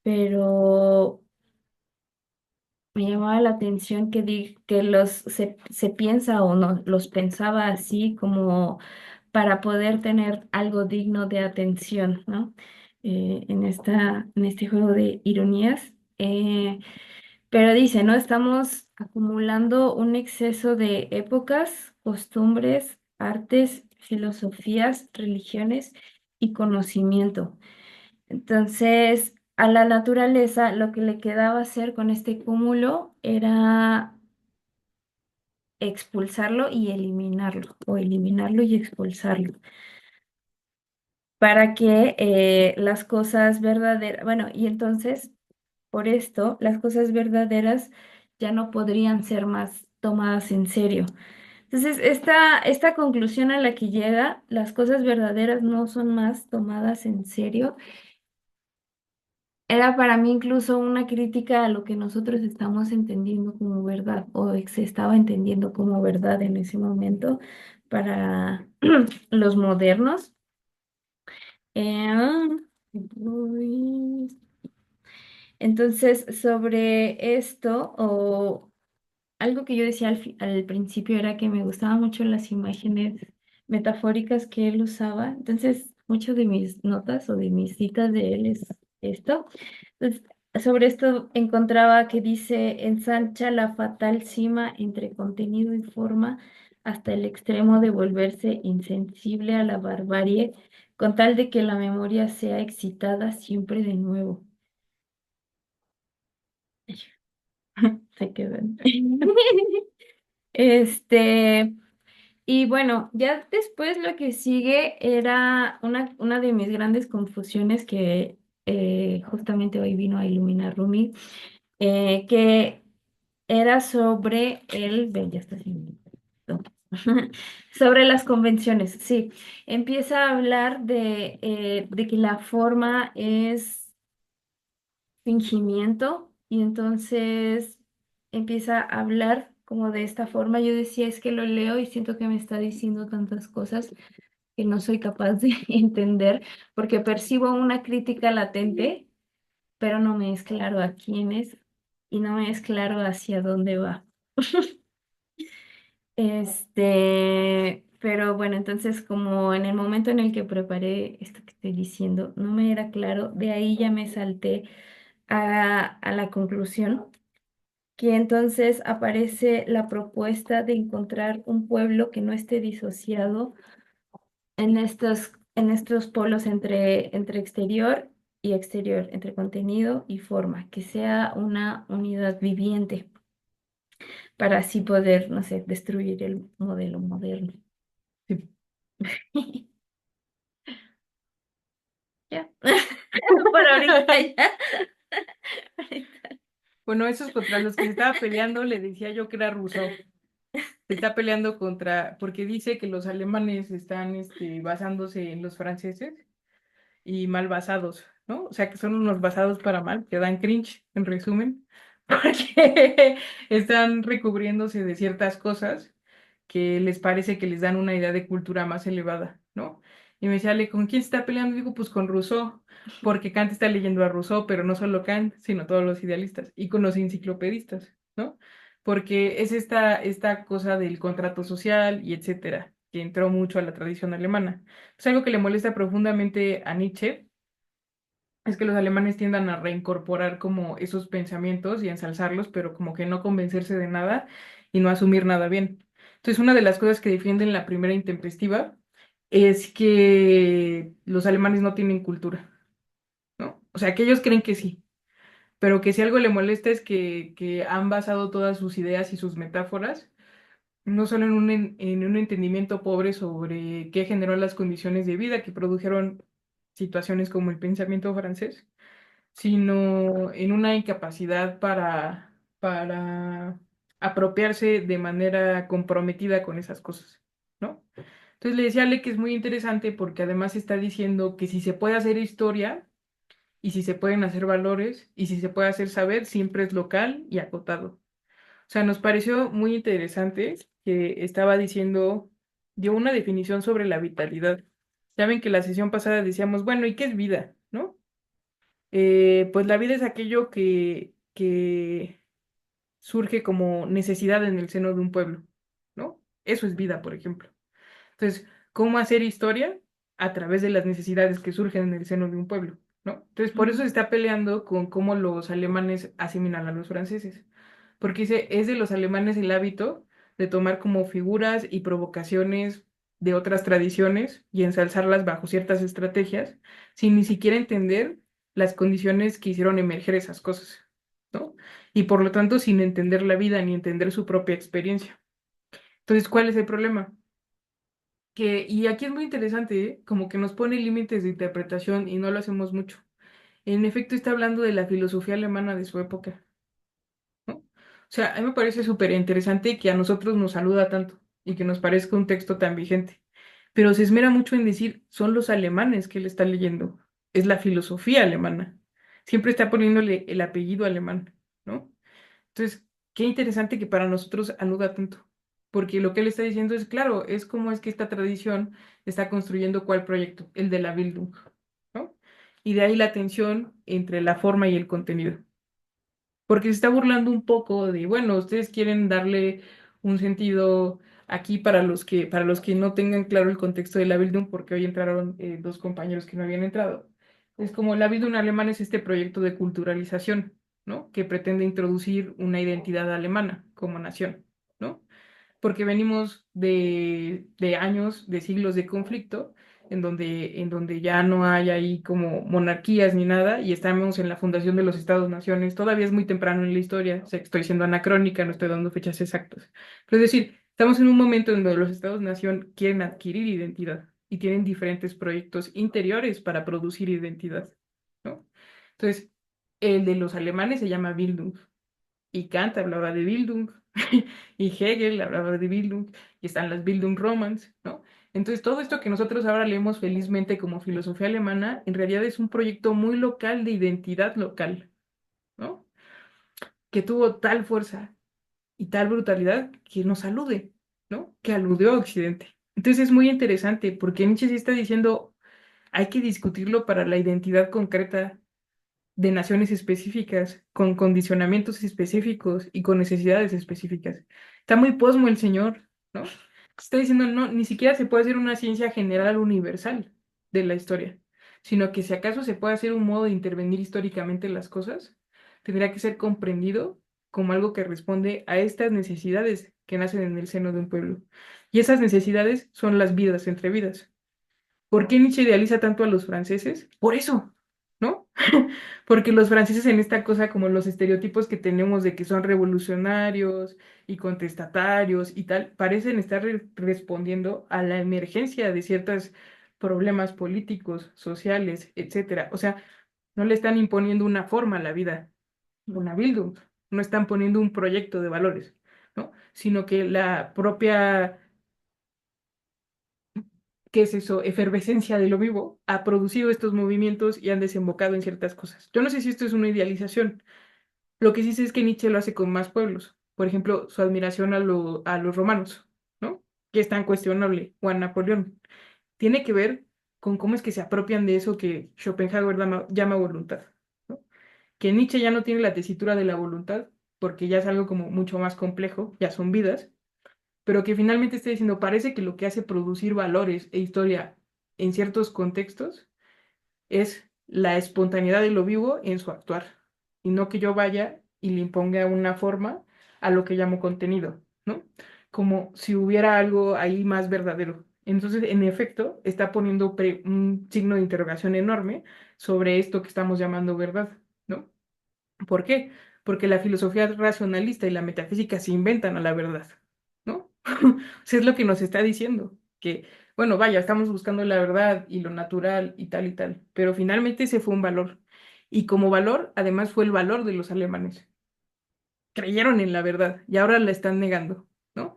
pero me llamaba la atención que se piensa o no, los pensaba así como para poder tener algo digno de atención, ¿no? En este juego de ironías. Pero dice, ¿no? Estamos acumulando un exceso de épocas, costumbres, artes, filosofías, religiones y conocimiento. Entonces, a la naturaleza lo que le quedaba hacer con este cúmulo era expulsarlo y eliminarlo, o eliminarlo y expulsarlo, para que las cosas verdaderas, bueno, y entonces, por esto, las cosas verdaderas ya no podrían ser más tomadas en serio. Entonces, esta conclusión a la que llega, las cosas verdaderas no son más tomadas en serio, era para mí incluso una crítica a lo que nosotros estamos entendiendo como verdad o se estaba entendiendo como verdad en ese momento para los modernos. Eh, entonces, sobre esto, o algo que yo decía al principio era que me gustaban mucho las imágenes metafóricas que él usaba. Entonces, muchas de mis notas o de mis citas de él es esto. Entonces, sobre esto encontraba que dice, ensancha la fatal cima entre contenido y forma hasta el extremo de volverse insensible a la barbarie, con tal de que la memoria sea excitada siempre de nuevo. Se quedan. Este, y bueno, ya después lo que sigue era una de mis grandes confusiones que justamente hoy vino a iluminar Rumi, que era sobre ven, ya está sin no. Sobre las convenciones, sí. Empieza a hablar de que la forma es fingimiento y entonces empieza a hablar como de esta forma. Yo decía, es que lo leo y siento que me está diciendo tantas cosas que no soy capaz de entender porque percibo una crítica latente, pero no me es claro a quién es y no me es claro hacia dónde va. Pero bueno, entonces como en el momento en el que preparé esto que estoy diciendo, no me era claro, de ahí ya me salté a la conclusión, que entonces aparece la propuesta de encontrar un pueblo que no esté disociado en estos polos entre exterior y exterior, entre contenido y forma, que sea una unidad viviente para así poder, no sé, destruir el modelo moderno. Sí. Ya. Por ahorita ya. Bueno, esos contra los que se estaba peleando, le decía yo que era Rousseau. Se está peleando porque dice que los alemanes están basándose en los franceses y mal basados, ¿no? O sea, que son unos basados para mal, que dan cringe, en resumen, porque están recubriéndose de ciertas cosas que les parece que les dan una idea de cultura más elevada, ¿no? Y me decía, Ale, ¿con quién se está peleando? Digo, pues con Rousseau, porque Kant está leyendo a Rousseau, pero no solo Kant, sino todos los idealistas, y con los enciclopedistas, ¿no? Porque es esta cosa del contrato social y etcétera, que entró mucho a la tradición alemana. Es algo que le molesta profundamente a Nietzsche, es que los alemanes tiendan a reincorporar como esos pensamientos y a ensalzarlos, pero como que no convencerse de nada y no asumir nada bien. Entonces, una de las cosas que defienden la primera intempestiva es que los alemanes no tienen cultura, ¿no? O sea, que ellos creen que sí, pero que si algo le molesta es que han basado todas sus ideas y sus metáforas no solo en un entendimiento pobre sobre qué generó las condiciones de vida que produjeron situaciones como el pensamiento francés, sino en una incapacidad para apropiarse de manera comprometida con esas cosas, ¿no? Entonces le decía a Ale que es muy interesante porque además está diciendo que si se puede hacer historia y si se pueden hacer valores y si se puede hacer saber, siempre es local y acotado. O sea, nos pareció muy interesante que estaba diciendo, dio una definición sobre la vitalidad. Ya ven que la sesión pasada decíamos, bueno, ¿y qué es vida? ¿No? Pues la vida es aquello que surge como necesidad en el seno de un pueblo, ¿no? Eso es vida, por ejemplo. Entonces, ¿cómo hacer historia? A través de las necesidades que surgen en el seno de un pueblo, ¿no? Entonces, por eso se está peleando con cómo los alemanes asimilan a los franceses. Porque dice, es de los alemanes el hábito de tomar como figuras y provocaciones de otras tradiciones y ensalzarlas bajo ciertas estrategias, sin ni siquiera entender las condiciones que hicieron emerger esas cosas, ¿no? Y por lo tanto, sin entender la vida ni entender su propia experiencia. Entonces, ¿cuál es el problema? Y aquí es muy interesante, ¿eh? Como que nos pone límites de interpretación y no lo hacemos mucho. En efecto, está hablando de la filosofía alemana de su época, ¿no? O sea, a mí me parece súper interesante que a nosotros nos saluda tanto y que nos parezca un texto tan vigente, pero se esmera mucho en decir, son los alemanes que él está leyendo, es la filosofía alemana. Siempre está poniéndole el apellido alemán, ¿no? Entonces, qué interesante que para nosotros aluda tanto, porque lo que él está diciendo es, claro, es como es que esta tradición está construyendo cuál proyecto, el de la Bildung, ¿no? Y de ahí la tensión entre la forma y el contenido, porque se está burlando un poco de, bueno, ustedes quieren darle un sentido aquí para los que no tengan claro el contexto de la Bildung, porque hoy entraron dos compañeros que no habían entrado. Es como la Bildung alemana es este proyecto de culturalización, ¿no? Que pretende introducir una identidad alemana como nación, ¿no? Porque venimos de años, de siglos de conflicto, en donde ya no hay ahí como monarquías ni nada, y estamos en la fundación de los Estados-naciones. Todavía es muy temprano en la historia, sé que estoy siendo anacrónica, no estoy dando fechas exactas. Pero es decir, estamos en un momento en donde los Estados-nación quieren adquirir identidad y tienen diferentes proyectos interiores para producir identidad, ¿no? Entonces, el de los alemanes se llama Bildung, y Kant hablaba de Bildung, y Hegel hablaba de Bildung, y están las Bildungsromans, ¿no? Entonces, todo esto que nosotros ahora leemos felizmente como filosofía alemana, en realidad es un proyecto muy local de identidad local, ¿no? Que tuvo tal fuerza y tal brutalidad que nos alude, ¿no? Que aludió a Occidente. Entonces es muy interesante porque Nietzsche sí está diciendo, hay que discutirlo para la identidad concreta de naciones específicas, con condicionamientos específicos y con necesidades específicas. Está muy posmo el señor, ¿no? Está diciendo, no, ni siquiera se puede hacer una ciencia general universal de la historia, sino que si acaso se puede hacer un modo de intervenir históricamente en las cosas, tendría que ser comprendido como algo que responde a estas necesidades que nacen en el seno de un pueblo. Y esas necesidades son las vidas entre vidas. ¿Por qué Nietzsche idealiza tanto a los franceses? Por eso, ¿no? Porque los franceses en esta cosa, como los estereotipos que tenemos de que son revolucionarios y contestatarios y tal, parecen estar respondiendo a la emergencia de ciertos problemas políticos, sociales, etcétera. O sea, no le están imponiendo una forma a la vida, una Bildung, no están poniendo un proyecto de valores, ¿no? Sino que la propia, ¿qué es eso? Efervescencia de lo vivo, ha producido estos movimientos y han desembocado en ciertas cosas. Yo no sé si esto es una idealización. Lo que sí sé es que Nietzsche lo hace con más pueblos. Por ejemplo, su admiración a los romanos, ¿no? Que es tan cuestionable, o a Napoleón. Tiene que ver con cómo es que se apropian de eso que Schopenhauer llama voluntad, ¿no? Que Nietzsche ya no tiene la tesitura de la voluntad, porque ya es algo como mucho más complejo, ya son vidas, pero que finalmente esté diciendo, parece que lo que hace producir valores e historia en ciertos contextos es la espontaneidad de lo vivo en su actuar, y no que yo vaya y le imponga una forma a lo que llamo contenido, ¿no? Como si hubiera algo ahí más verdadero. Entonces, en efecto, está poniendo un signo de interrogación enorme sobre esto que estamos llamando verdad, ¿no? ¿Por qué? Porque la filosofía racionalista y la metafísica se inventan a la verdad, ¿no? O sea, es lo que nos está diciendo, que, bueno, vaya, estamos buscando la verdad y lo natural y tal, pero finalmente ese fue un valor. Y como valor, además fue el valor de los alemanes. Creyeron en la verdad y ahora la están negando, ¿no?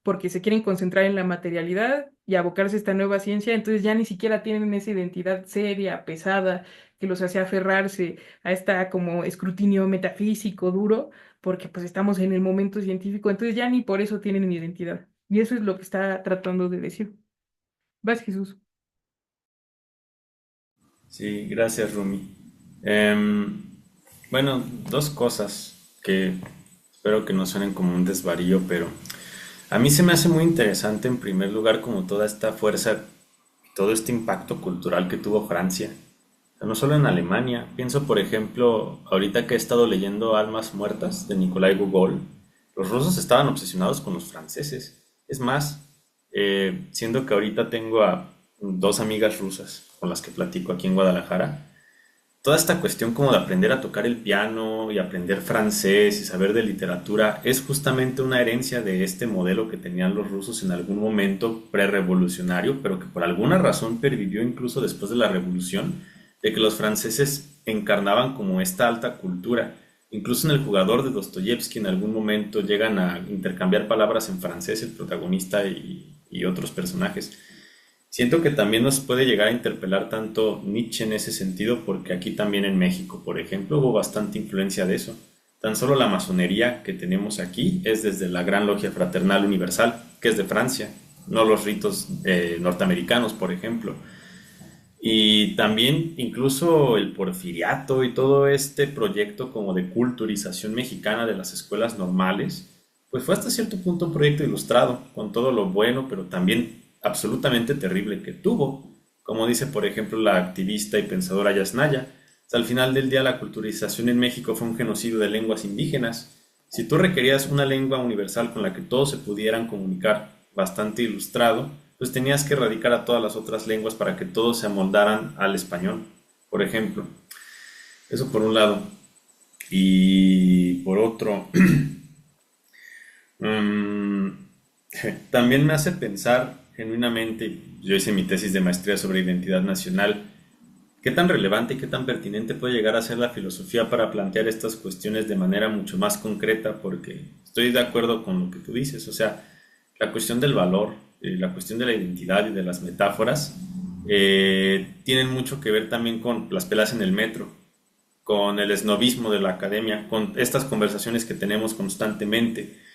porque se quieren concentrar en la materialidad y abocarse a esta nueva ciencia, entonces ya ni siquiera tienen esa identidad seria, pesada, que los hace aferrarse a esta como escrutinio metafísico duro, porque pues estamos en el momento científico, entonces ya ni por eso tienen identidad. Y eso es lo que está tratando de decir. Vas, Jesús. Sí, gracias, Rumi. Em, bueno, dos cosas que espero que no suenen como un desvarío, pero a mí se me hace muy interesante en primer lugar como toda esta fuerza, todo este impacto cultural que tuvo Francia. O sea, no solo en Alemania, pienso por ejemplo, ahorita que he estado leyendo Almas Muertas de Nikolai Gogol, los rusos estaban obsesionados con los franceses. Es más, siendo que ahorita tengo a dos amigas rusas con las que platico aquí en Guadalajara, toda esta cuestión como de aprender a tocar el piano y aprender francés y saber de literatura es justamente una herencia de este modelo que tenían los rusos en algún momento prerevolucionario, pero que por alguna razón pervivió incluso después de la revolución, de que los franceses encarnaban como esta alta cultura. Incluso en El jugador de Dostoyevsky en algún momento llegan a intercambiar palabras en francés el protagonista y otros personajes. Siento que también nos puede llegar a interpelar tanto Nietzsche en ese sentido, porque aquí también en México, por ejemplo, hubo bastante influencia de eso. Tan solo la masonería que tenemos aquí es desde la Gran Logia Fraternal Universal, que es de Francia, no los ritos norteamericanos, por ejemplo. Y también incluso el porfiriato y todo este proyecto como de culturización mexicana de las escuelas normales, pues fue hasta cierto punto un proyecto ilustrado, con todo lo bueno, pero también absolutamente terrible que tuvo. Como dice, por ejemplo, la activista y pensadora Yasnaya, o sea, al final del día la culturización en México fue un genocidio de lenguas indígenas. Si tú requerías una lengua universal con la que todos se pudieran comunicar, bastante ilustrado, pues tenías que erradicar a todas las otras lenguas para que todos se amoldaran al español, por ejemplo. Eso por un lado. Y por otro, mm, también me hace pensar genuinamente, yo hice mi tesis de maestría sobre identidad nacional, qué tan relevante y qué tan pertinente puede llegar a ser la filosofía para plantear estas cuestiones de manera mucho más concreta, porque estoy de acuerdo con lo que tú dices, o sea, la cuestión del valor, la cuestión de la identidad y de las metáforas tienen mucho que ver también con las pelas en el metro, con el esnobismo de la academia, con estas conversaciones que tenemos constantemente.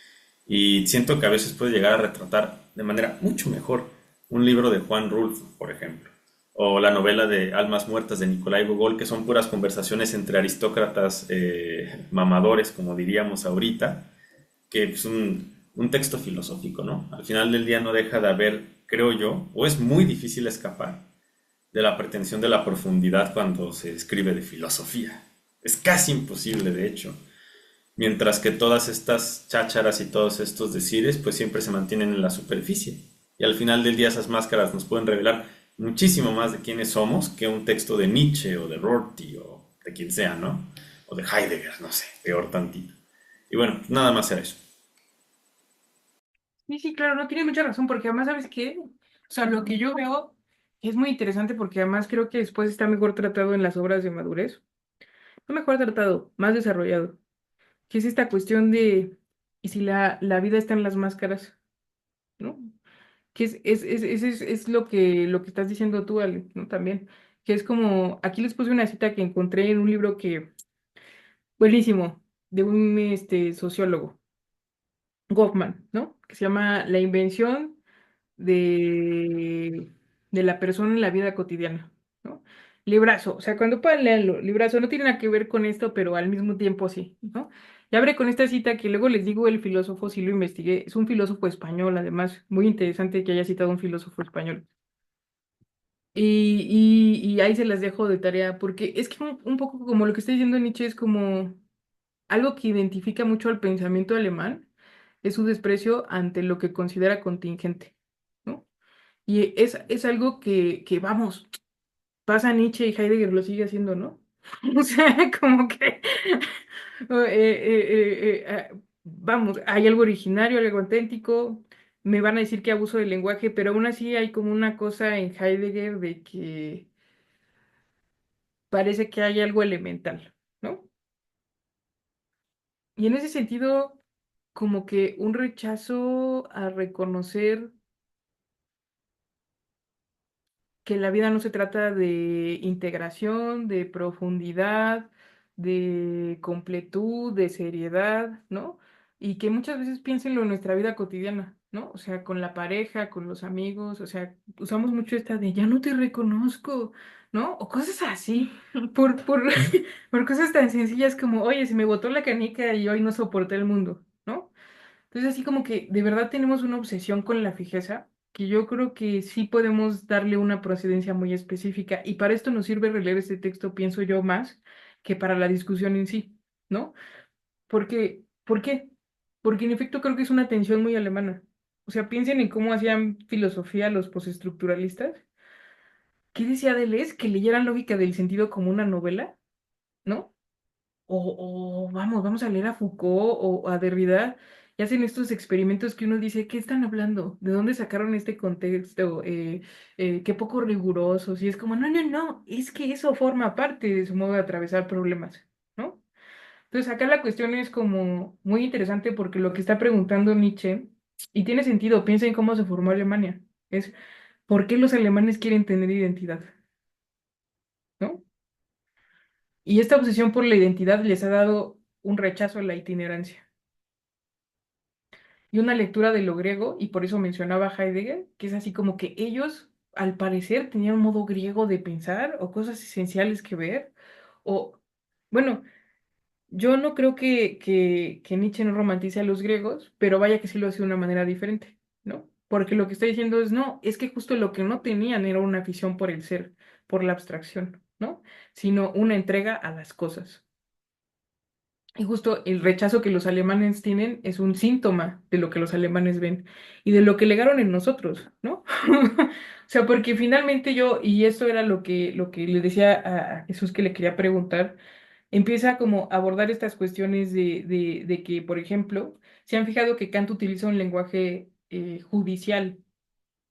Y siento que a veces puede llegar a retratar de manera mucho mejor un libro de Juan Rulfo, por ejemplo, o la novela de Almas Muertas de Nikolai Gogol, que son puras conversaciones entre aristócratas mamadores, como diríamos ahorita, que es un texto filosófico, ¿no? Al final del día no deja de haber, creo yo, o es muy difícil escapar de la pretensión de la profundidad cuando se escribe de filosofía. Es casi imposible, de hecho. Mientras que todas estas chácharas y todos estos decires, pues siempre se mantienen en la superficie. Y al final del día esas máscaras nos pueden revelar muchísimo más de quiénes somos que un texto de Nietzsche o de Rorty o de quien sea, ¿no? O de Heidegger, no sé, peor tantito. Y bueno, nada más era eso. Sí, sí, claro, no tienes mucha razón, porque además, ¿sabes qué? O sea, lo que yo veo es muy interesante porque además creo que después está mejor tratado en las obras de madurez. No mejor tratado, más desarrollado. Que es esta cuestión de, ¿y si la vida está en las máscaras? ¿No? Que es lo que estás diciendo tú, Ale, ¿no? También. Que es como, aquí les puse una cita que encontré en un libro que, buenísimo, de un sociólogo, Goffman, ¿no? Que se llama La invención de, de la persona en la vida cotidiana, ¿no? Librazo, o sea, cuando puedan leerlo, librazo, no tiene nada que ver con esto, pero al mismo tiempo sí, ¿no? Y abre con esta cita que luego les digo el filósofo, sí lo investigué, es un filósofo español, además, muy interesante que haya citado un filósofo español. Y ahí se las dejo de tarea, porque es que un poco como lo que está diciendo Nietzsche es como algo que identifica mucho al pensamiento alemán, es su desprecio ante lo que considera contingente, ¿no? Y es algo que, vamos, pasa Nietzsche y Heidegger lo sigue haciendo, ¿no? O sea, como que, vamos, hay algo originario, algo auténtico, me van a decir que abuso del lenguaje, pero aún así hay como una cosa en Heidegger de que parece que hay algo elemental, ¿no? Y en ese sentido... como que un rechazo a reconocer que la vida no se trata de integración, de profundidad, de completud, de seriedad, ¿no? Y que muchas veces piénsenlo en nuestra vida cotidiana, ¿no? O sea, con la pareja, con los amigos, o sea, usamos mucho esta de ya no te reconozco, ¿no? O cosas así, por, por cosas tan sencillas como, oye, se me botó la canica y hoy no soporté el mundo, ¿no? Entonces, así como que de verdad tenemos una obsesión con la fijeza, que yo creo que sí podemos darle una procedencia muy específica. Y para esto nos sirve releer este texto, pienso yo, más que para la discusión en sí, ¿no? Porque, ¿por qué? Porque en efecto creo que es una tensión muy alemana. O sea, piensen en cómo hacían filosofía los postestructuralistas. ¿Qué decía Deleuze? Que leyeran lógica del sentido como una novela, ¿no? O vamos a leer a Foucault o a Derrida y hacen estos experimentos que uno dice, ¿qué están hablando? ¿De dónde sacaron este contexto? Qué poco rigurosos. Y es como, no, es que eso forma parte de su modo de atravesar problemas, ¿no? Entonces acá la cuestión es como muy interesante porque lo que está preguntando Nietzsche, y tiene sentido, piensa en cómo se formó Alemania, es ¿por qué los alemanes quieren tener identidad? ¿No? Y esta obsesión por la identidad les ha dado un rechazo a la itinerancia y una lectura de lo griego, y por eso mencionaba a Heidegger, que es así como que ellos, al parecer, tenían un modo griego de pensar o cosas esenciales que ver, o, bueno, yo no creo que Nietzsche no romantice a los griegos, pero vaya que sí lo hace de una manera diferente, ¿no? Porque lo que está diciendo es, no, es que justo lo que no tenían era una afición por el ser, por la abstracción, ¿no? Sino una entrega a las cosas. Y justo el rechazo que los alemanes tienen es un síntoma de lo que los alemanes ven y de lo que legaron en nosotros, ¿no? O sea, porque finalmente yo, y esto era lo que le decía a Jesús que le quería preguntar, empieza como a abordar estas cuestiones de que, por ejemplo, se han fijado que Kant utiliza un lenguaje judicial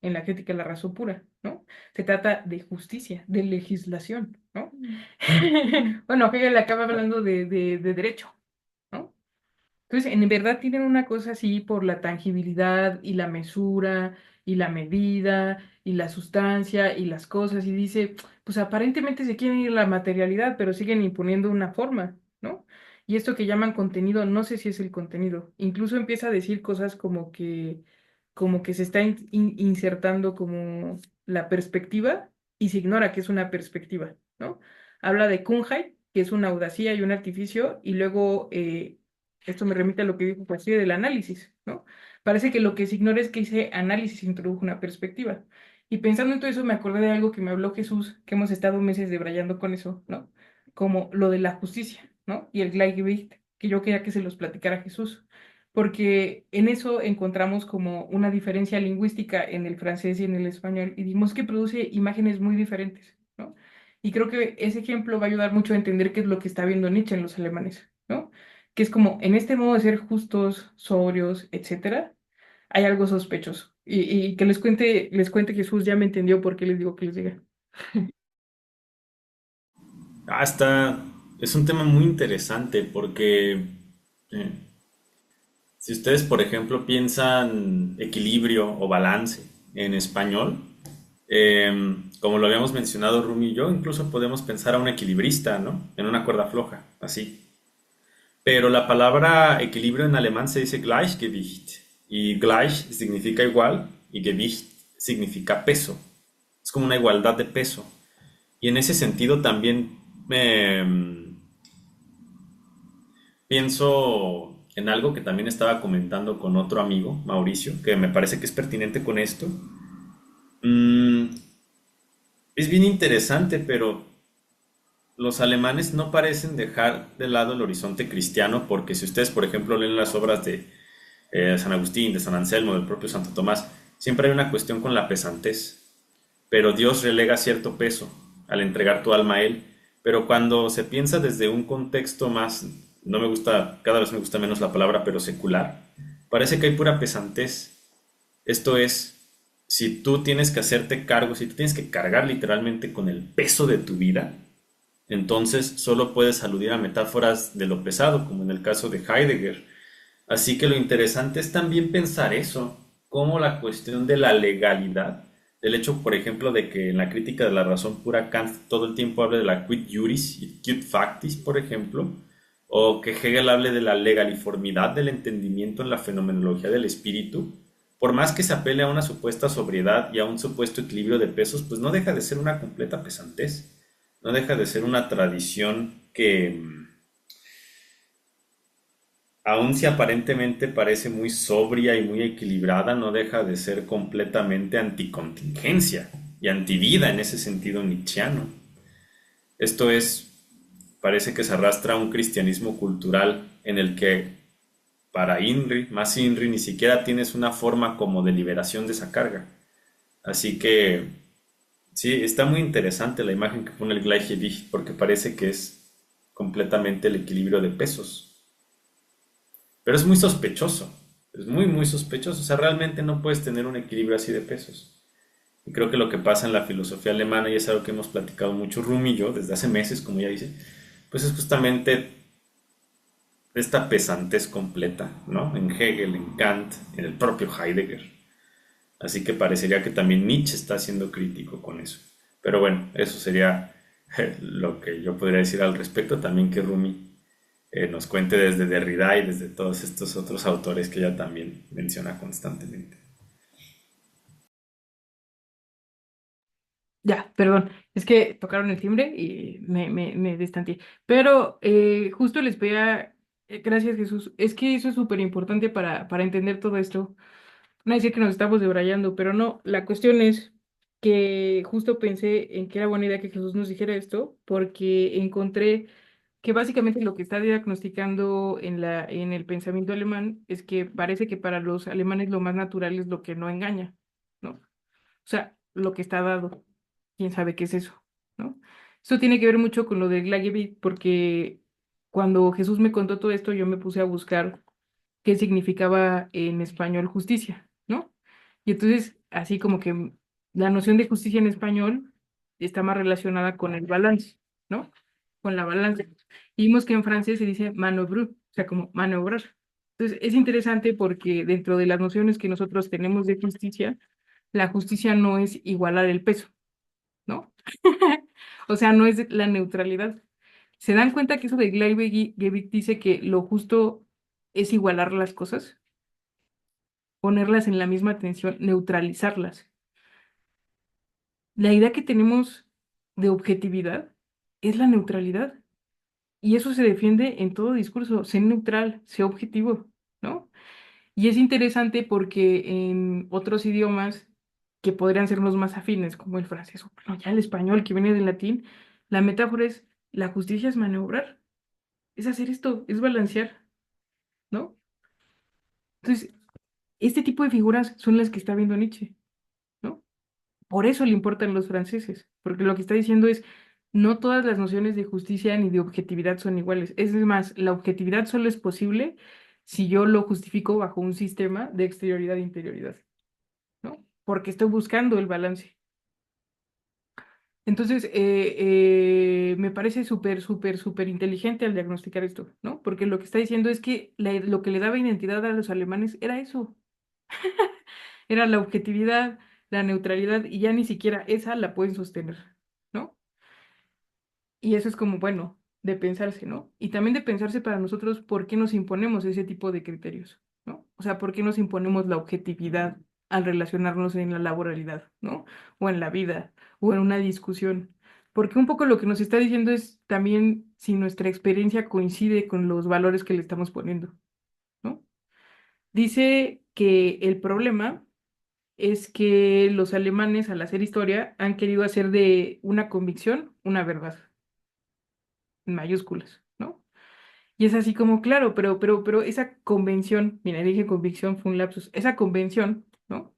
en la crítica de la razón pura, ¿no? Se trata de justicia, de legislación, ¿no? Bueno, Hegel acaba hablando de derecho, ¿no? Entonces, en verdad tienen una cosa así por la tangibilidad y la mesura y la medida y la sustancia y las cosas y dice, pues aparentemente se quieren ir a la materialidad, pero siguen imponiendo una forma, ¿no? Y esto que llaman contenido, no sé si es el contenido. Incluso empieza a decir cosas como que se está insertando como la perspectiva y se ignora que es una perspectiva, ¿no? Habla de Kunheit, que es una audacia y un artificio, y luego esto me remite a lo que dijo Castillo del análisis, ¿no? Parece que lo que se ignora es que ese análisis introdujo una perspectiva. Y pensando en todo eso, me acordé de algo que me habló Jesús, que hemos estado meses debrayando con eso, ¿no? Como lo de la justicia, ¿no? Y el Gleichgewicht, que yo quería que se los platicara Jesús, porque en eso encontramos como una diferencia lingüística en el francés y en el español, y dimos que produce imágenes muy diferentes, ¿no? Y creo que ese ejemplo va a ayudar mucho a entender qué es lo que está viendo Nietzsche en los alemanes, ¿no? Que es como en este modo de ser justos, sobrios, etcétera, hay algo sospechoso. Y que les cuente Jesús, ya me entendió por qué les digo que les diga. Es un tema muy interesante porque eh, si ustedes, por ejemplo, piensan equilibrio o balance en español, como lo habíamos mencionado Rumi y yo, incluso podemos pensar a un equilibrista, ¿no? En una cuerda floja, así. Pero la palabra equilibrio en alemán se dice Gleichgewicht. Y Gleich significa igual y Gewicht significa peso. Es como una igualdad de peso. Y en ese sentido también pienso en algo que también estaba comentando con otro amigo, Mauricio, que me parece que es pertinente con esto. Mm, es bien interesante, pero los alemanes no parecen dejar de lado el horizonte cristiano, porque si ustedes, por ejemplo, leen las obras de San Agustín, de San Anselmo, del propio Santo Tomás, siempre hay una cuestión con la pesantez, pero Dios relega cierto peso al entregar tu alma a Él. Pero cuando se piensa desde un contexto más, no me gusta, cada vez me gusta menos la palabra, pero secular, parece que hay pura pesantez. Esto es, si tú tienes que hacerte cargo, si tú tienes que cargar literalmente con el peso de tu vida, entonces solo puedes aludir a metáforas de lo pesado, como en el caso de Heidegger. Así que lo interesante es también pensar eso, como la cuestión de la legalidad, del hecho, por ejemplo, de que en la crítica de la razón pura Kant todo el tiempo habla de la quid juris y quid factis, por ejemplo, o que Hegel hable de la legaliformidad del entendimiento en la fenomenología del espíritu, por más que se apele a una supuesta sobriedad y a un supuesto equilibrio de pesos, pues no deja de ser una completa pesantez, no deja de ser una tradición que aun si aparentemente parece muy sobria y muy equilibrada, no deja de ser completamente anticontingencia y antivida en ese sentido nietzscheano. Esto es, parece que se arrastra a un cristianismo cultural en el que para INRI, más INRI, ni siquiera tienes una forma como de liberación de esa carga. Así que sí, está muy interesante la imagen que pone el Gleichgewicht porque parece que es completamente el equilibrio de pesos. Pero es muy sospechoso, es muy, muy sospechoso. O sea, realmente no puedes tener un equilibrio así de pesos. Y creo que lo que pasa en la filosofía alemana, y es algo que hemos platicado mucho Rumi y yo desde hace meses, como ya dice, pues es justamente esta pesantez completa, ¿no? En Hegel, en Kant, en el propio Heidegger. Así que parecería que también Nietzsche está siendo crítico con eso. Pero bueno, eso sería lo que yo podría decir al respecto. También que Rumi nos cuente desde Derrida y desde todos estos otros autores que ella también menciona constantemente. Ya, perdón, es que tocaron el timbre y me distancié. Pero justo les pedía, gracias Jesús, es que eso es súper importante para entender todo esto. No decir que nos estamos debrayando, pero no, la cuestión es que justo pensé en que era buena idea que Jesús nos dijera esto, porque encontré que básicamente lo que está diagnosticando en el pensamiento alemán es que parece que para los alemanes lo más natural es lo que no engaña, ¿no? O sea, lo que está dado. ¿Quién sabe qué es eso? ¿No? Esto tiene que ver mucho con lo de Glagevit, porque cuando Jesús me contó todo esto, yo me puse a buscar qué significaba en español justicia, ¿no? Y entonces, así como que la noción de justicia en español está más relacionada con el balance, ¿no? Con la balanza. Y vimos que en francés se dice manœuvre, o sea, como maniobrar. Entonces, es interesante porque dentro de las nociones que nosotros tenemos de justicia, la justicia no es igualar el peso, ¿no? O sea, no es la neutralidad. ¿Se dan cuenta que eso de Gleiberg dice que lo justo es igualar las cosas? Ponerlas en la misma tensión, neutralizarlas. La idea que tenemos de objetividad es la neutralidad. Y eso se defiende en todo discurso, sé neutral, sé objetivo, ¿no? Y es interesante porque en otros idiomas que podrían ser los más afines, como el francés o bueno, ya el español que viene del latín, la metáfora es la justicia es maniobrar, es hacer esto, es balancear, ¿no? Entonces, este tipo de figuras son las que está viendo Nietzsche, ¿no? Por eso le importan los franceses, porque lo que está diciendo es, no todas las nociones de justicia ni de objetividad son iguales. Es más, la objetividad solo es posible si yo lo justifico bajo un sistema de exterioridad e interioridad, ¿no? Porque estoy buscando el balance. Entonces, me parece súper, súper, súper inteligente al diagnosticar esto, ¿no? Porque lo que está diciendo es que lo que le daba identidad a los alemanes era eso, era la objetividad, la neutralidad, y ya ni siquiera esa la pueden sostener, ¿no? Y eso es como, bueno, de pensarse, ¿no? Y también de pensarse para nosotros por qué nos imponemos ese tipo de criterios, ¿no? O sea, por qué nos imponemos la objetividad al relacionarnos en la laboralidad, ¿no? O en la vida, o en una discusión. Porque un poco lo que nos está diciendo es también si nuestra experiencia coincide con los valores que le estamos poniendo, ¿no? Dice que el problema es que los alemanes al hacer historia han querido hacer de una convicción una verdad en mayúsculas, ¿no? Y es así como, claro, pero esa convención, mira, dije convicción, fue un lapsus, esa convención, ¿no?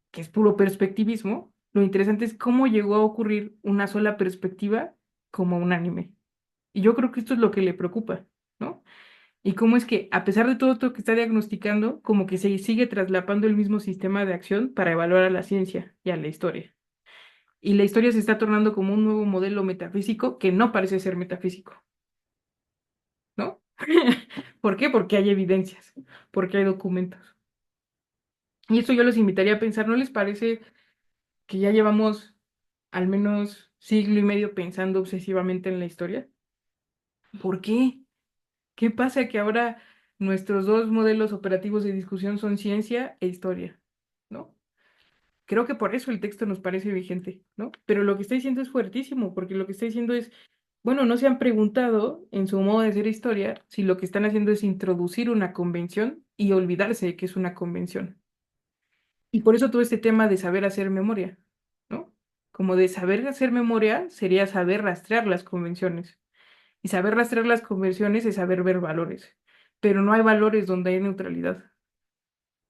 Que es puro perspectivismo, lo interesante es cómo llegó a ocurrir una sola perspectiva como unánime. Y yo creo que esto es lo que le preocupa, ¿no? Y cómo es que, a pesar de todo esto que está diagnosticando, como que se sigue traslapando el mismo sistema de acción para evaluar a la ciencia y a la historia. Y la historia se está tornando como un nuevo modelo metafísico que no parece ser metafísico, ¿no? ¿Por qué? Porque hay evidencias, porque hay documentos. Y esto yo los invitaría a pensar, ¿no les parece que ya llevamos al menos siglo y medio pensando obsesivamente en la historia? ¿Por qué? ¿Qué pasa que ahora nuestros dos modelos operativos de discusión son ciencia e historia? ¿No? Creo que por eso el texto nos parece vigente, ¿no? Pero lo que está diciendo es fuertísimo, porque lo que está diciendo es, bueno, no se han preguntado en su modo de hacer historia si lo que están haciendo es introducir una convención y olvidarse de que es una convención. Y por eso todo este tema de saber hacer memoria, ¿no? Como de saber hacer memoria sería saber rastrear las convenciones. Y saber rastrear las convenciones es saber ver valores. Pero no hay valores donde hay neutralidad.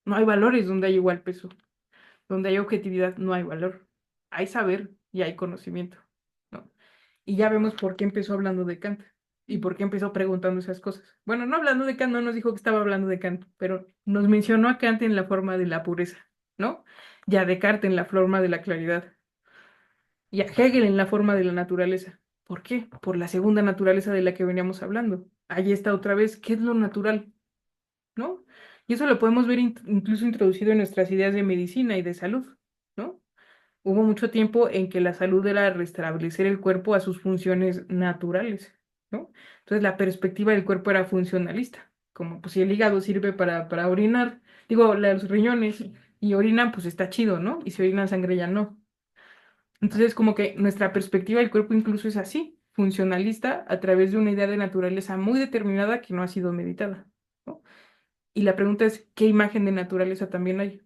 No hay valores donde hay igual peso. Donde hay objetividad, no hay valor. Hay saber y hay conocimiento, ¿no? Y ya vemos por qué empezó hablando de Kant y por qué empezó preguntando esas cosas. Bueno, no hablando de Kant, no nos dijo que estaba hablando de Kant, pero nos mencionó a Kant en la forma de la pureza, ¿no? Y a Descartes en la forma de la claridad y a Hegel en la forma de la naturaleza. ¿Por qué? Por la segunda naturaleza de la que veníamos hablando. Ahí está otra vez, ¿qué es lo natural? ¿No? Y eso lo podemos ver incluso introducido en nuestras ideas de medicina y de salud, ¿no? Hubo mucho tiempo en que la salud era restablecer el cuerpo a sus funciones naturales, ¿no? Entonces la perspectiva del cuerpo era funcionalista, como pues si el hígado sirve para orinar, digo, los riñones y orinan, pues está chido, ¿no? Y si orinan sangre ya no. Entonces como que nuestra perspectiva del cuerpo incluso es así, funcionalista a través de una idea de naturaleza muy determinada que no ha sido meditada, ¿no? Y la pregunta es, ¿qué imagen de naturaleza también hay?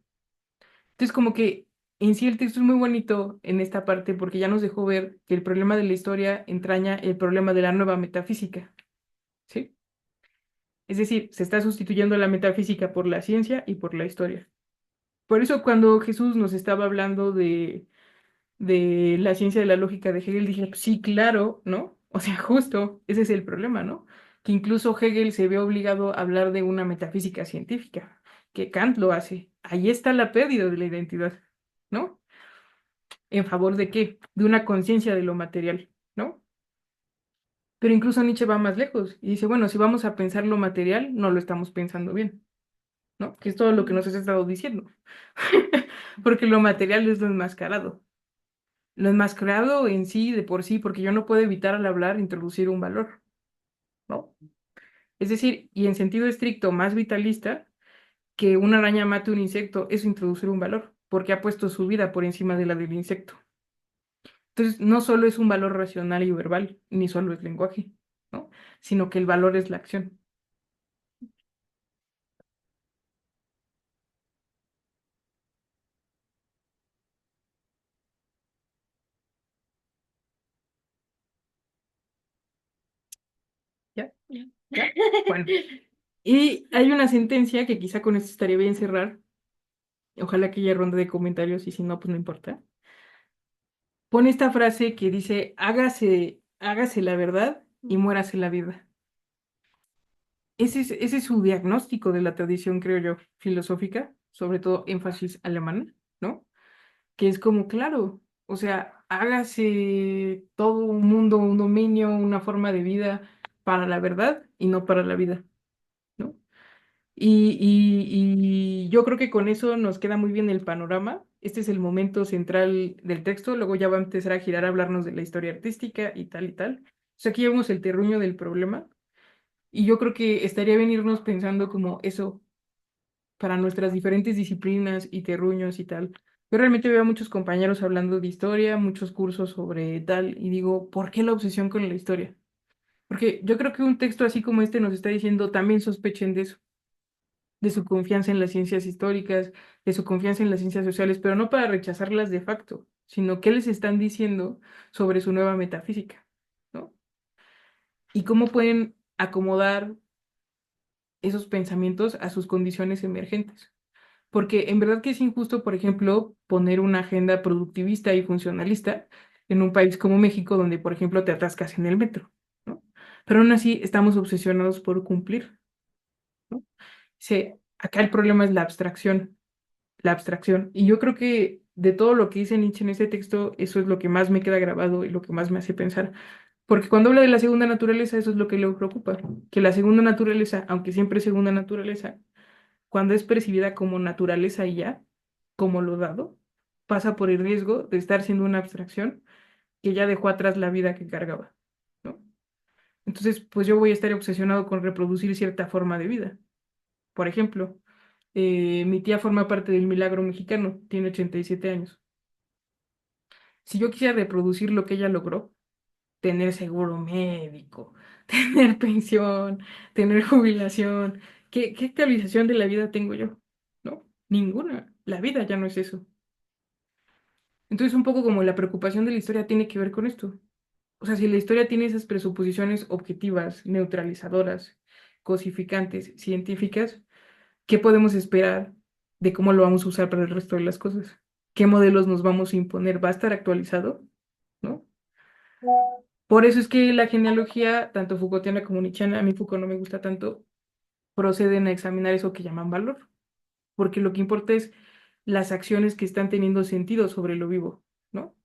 Entonces, como que en sí el texto es muy bonito en esta parte porque ya nos dejó ver que el problema de la historia entraña el problema de la nueva metafísica, ¿sí? Es decir, se está sustituyendo la metafísica por la ciencia y por la historia. Por eso cuando Jesús nos estaba hablando de la ciencia de la lógica de Hegel, dije, "Pues sí, claro, ¿no? O sea, justo, ese es el problema, ¿no? Que incluso Hegel se ve obligado a hablar de una metafísica científica, que Kant lo hace. Ahí está la pérdida de la identidad, ¿no? ¿En favor de qué? De una conciencia de lo material, ¿no? Pero incluso Nietzsche va más lejos y dice, bueno, si vamos a pensar lo material, no lo estamos pensando bien, ¿no? Que es todo lo que nos has estado diciendo. Porque lo material es lo enmascarado. Lo enmascarado en sí, de por sí, porque yo no puedo evitar al hablar introducir un valor, ¿no? Es decir, y en sentido estricto, más vitalista, que una araña mate un insecto es introducir un valor, porque ha puesto su vida por encima de la del insecto. Entonces, no solo es un valor racional y verbal, ni solo es lenguaje, ¿no? Sino que el valor es la acción. ¿Ya? Ya. ¿Ya? Bueno, y hay una sentencia que quizá con esto estaría bien cerrar. Ojalá que haya ronda de comentarios y si no, pues no importa. Pone esta frase que dice, hágase la verdad y muérase la vida. Ese es su diagnóstico de la tradición, creo yo, filosófica, sobre todo énfasis alemana, ¿no? Que es como, claro, o sea, hágase todo un mundo, un dominio, una forma de vida para la verdad y no para la vida, ¿no? Y yo creo que con eso nos queda muy bien el panorama. Este es el momento central del texto, luego ya va a empezar a girar a hablarnos de la historia artística y tal y tal. O sea, aquí vemos el terruño del problema y yo creo que estaría bien irnos pensando como eso para nuestras diferentes disciplinas y terruños y tal. Yo realmente veo a muchos compañeros hablando de historia, muchos cursos sobre tal, y digo, ¿por qué la obsesión con la historia? Porque yo creo que un texto así como este nos está diciendo también sospechen de eso, de su confianza en las ciencias históricas, de su confianza en las ciencias sociales, pero no para rechazarlas de facto, sino qué les están diciendo sobre su nueva metafísica, ¿no? Y cómo pueden acomodar esos pensamientos a sus condiciones emergentes. Porque en verdad que es injusto, por ejemplo, poner una agenda productivista y funcionalista en un país como México, donde, por ejemplo, te atascas en el metro, ¿no? Pero aún así estamos obsesionados por cumplir, ¿no? Sí, acá el problema es la abstracción, la abstracción. Y yo creo que de todo lo que dice Nietzsche en ese texto, eso es lo que más me queda grabado y lo que más me hace pensar. Porque cuando habla de la segunda naturaleza, eso es lo que le preocupa, que la segunda naturaleza, aunque siempre es segunda naturaleza, cuando es percibida como naturaleza y ya, como lo dado, pasa por el riesgo de estar siendo una abstracción que ya dejó atrás la vida que cargaba, ¿no? Entonces, pues yo voy a estar obsesionado con reproducir cierta forma de vida. Por ejemplo, mi tía forma parte del milagro mexicano, tiene 87 años. Si yo quisiera reproducir lo que ella logró, tener seguro médico, tener pensión, tener jubilación, ¿qué actualización de la vida tengo yo? ¿No? Ninguna. La vida ya no es eso. Entonces, un poco como la preocupación de la historia tiene que ver con esto. O sea, si la historia tiene esas presuposiciones objetivas, neutralizadoras, cosificantes, científicas, ¿qué podemos esperar de cómo lo vamos a usar para el resto de las cosas? ¿Qué modelos nos vamos a imponer? ¿Va a estar actualizado? ¿No? Por eso es que la genealogía, tanto Foucaultiana como Nietzscheana, a mí Foucault no me gusta tanto, proceden a examinar eso que llaman valor, porque lo que importa es las acciones que están teniendo sentido sobre lo vivo, ¿no?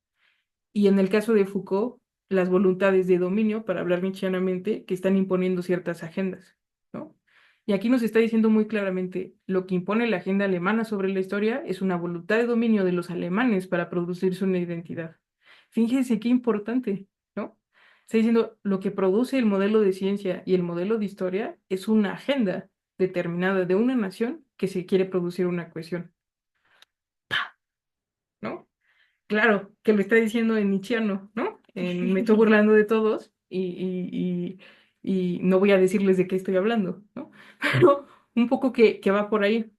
Y en el caso de Foucault, las voluntades de dominio, para hablar nietzscheanamente, que están imponiendo ciertas agendas, ¿no? Y aquí nos está diciendo muy claramente, lo que impone la agenda alemana sobre la historia es una voluntad de dominio de los alemanes para producirse una identidad. Fíjense qué importante, ¿no? Está diciendo, lo que produce el modelo de ciencia y el modelo de historia es una agenda determinada de una nación que se quiere producir una cohesión, ¿no? Claro, que lo está diciendo en nietzscheano, ¿no? Me estoy burlando de todos y no voy a decirles de qué estoy hablando, ¿no? Pero un poco que va por ahí.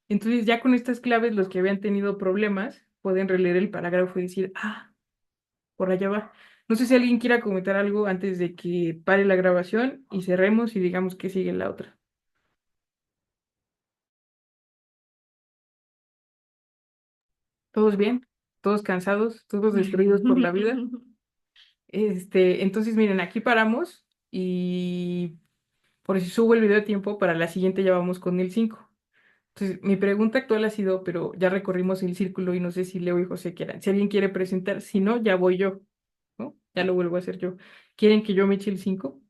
Entonces, ya con estas claves, los que habían tenido problemas pueden releer el parágrafo y decir, ah, por allá va. No sé si alguien quiera comentar algo antes de que pare la grabación y cerremos y digamos que sigue la otra. ¿Todos bien? ¿Todos cansados? ¿Todos destruidos por la vida? Entonces, miren, aquí paramos y por si subo el video a tiempo, para la siguiente ya vamos con el 5. Entonces, mi pregunta actual ha sido, pero ya recorrimos el círculo y no sé si Leo y José quieran. Si alguien quiere presentar, si no, ya voy yo, ¿no? Ya lo vuelvo a hacer yo. ¿Quieren que yo me eche el 5?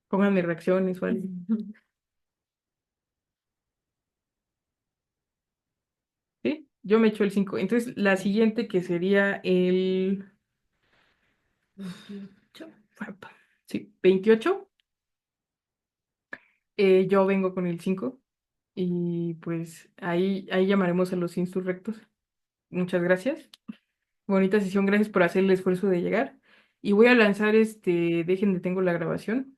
Pónganme reacciones o algo. ¿Sí? Yo me echo el 5. Entonces, la siguiente que sería el 28. Sí, 28. Yo vengo con el 5 y pues ahí llamaremos a los insurrectos. Muchas gracias. Bonita sesión, gracias por hacer el esfuerzo de llegar. Y voy a lanzar dejen de tengo la grabación.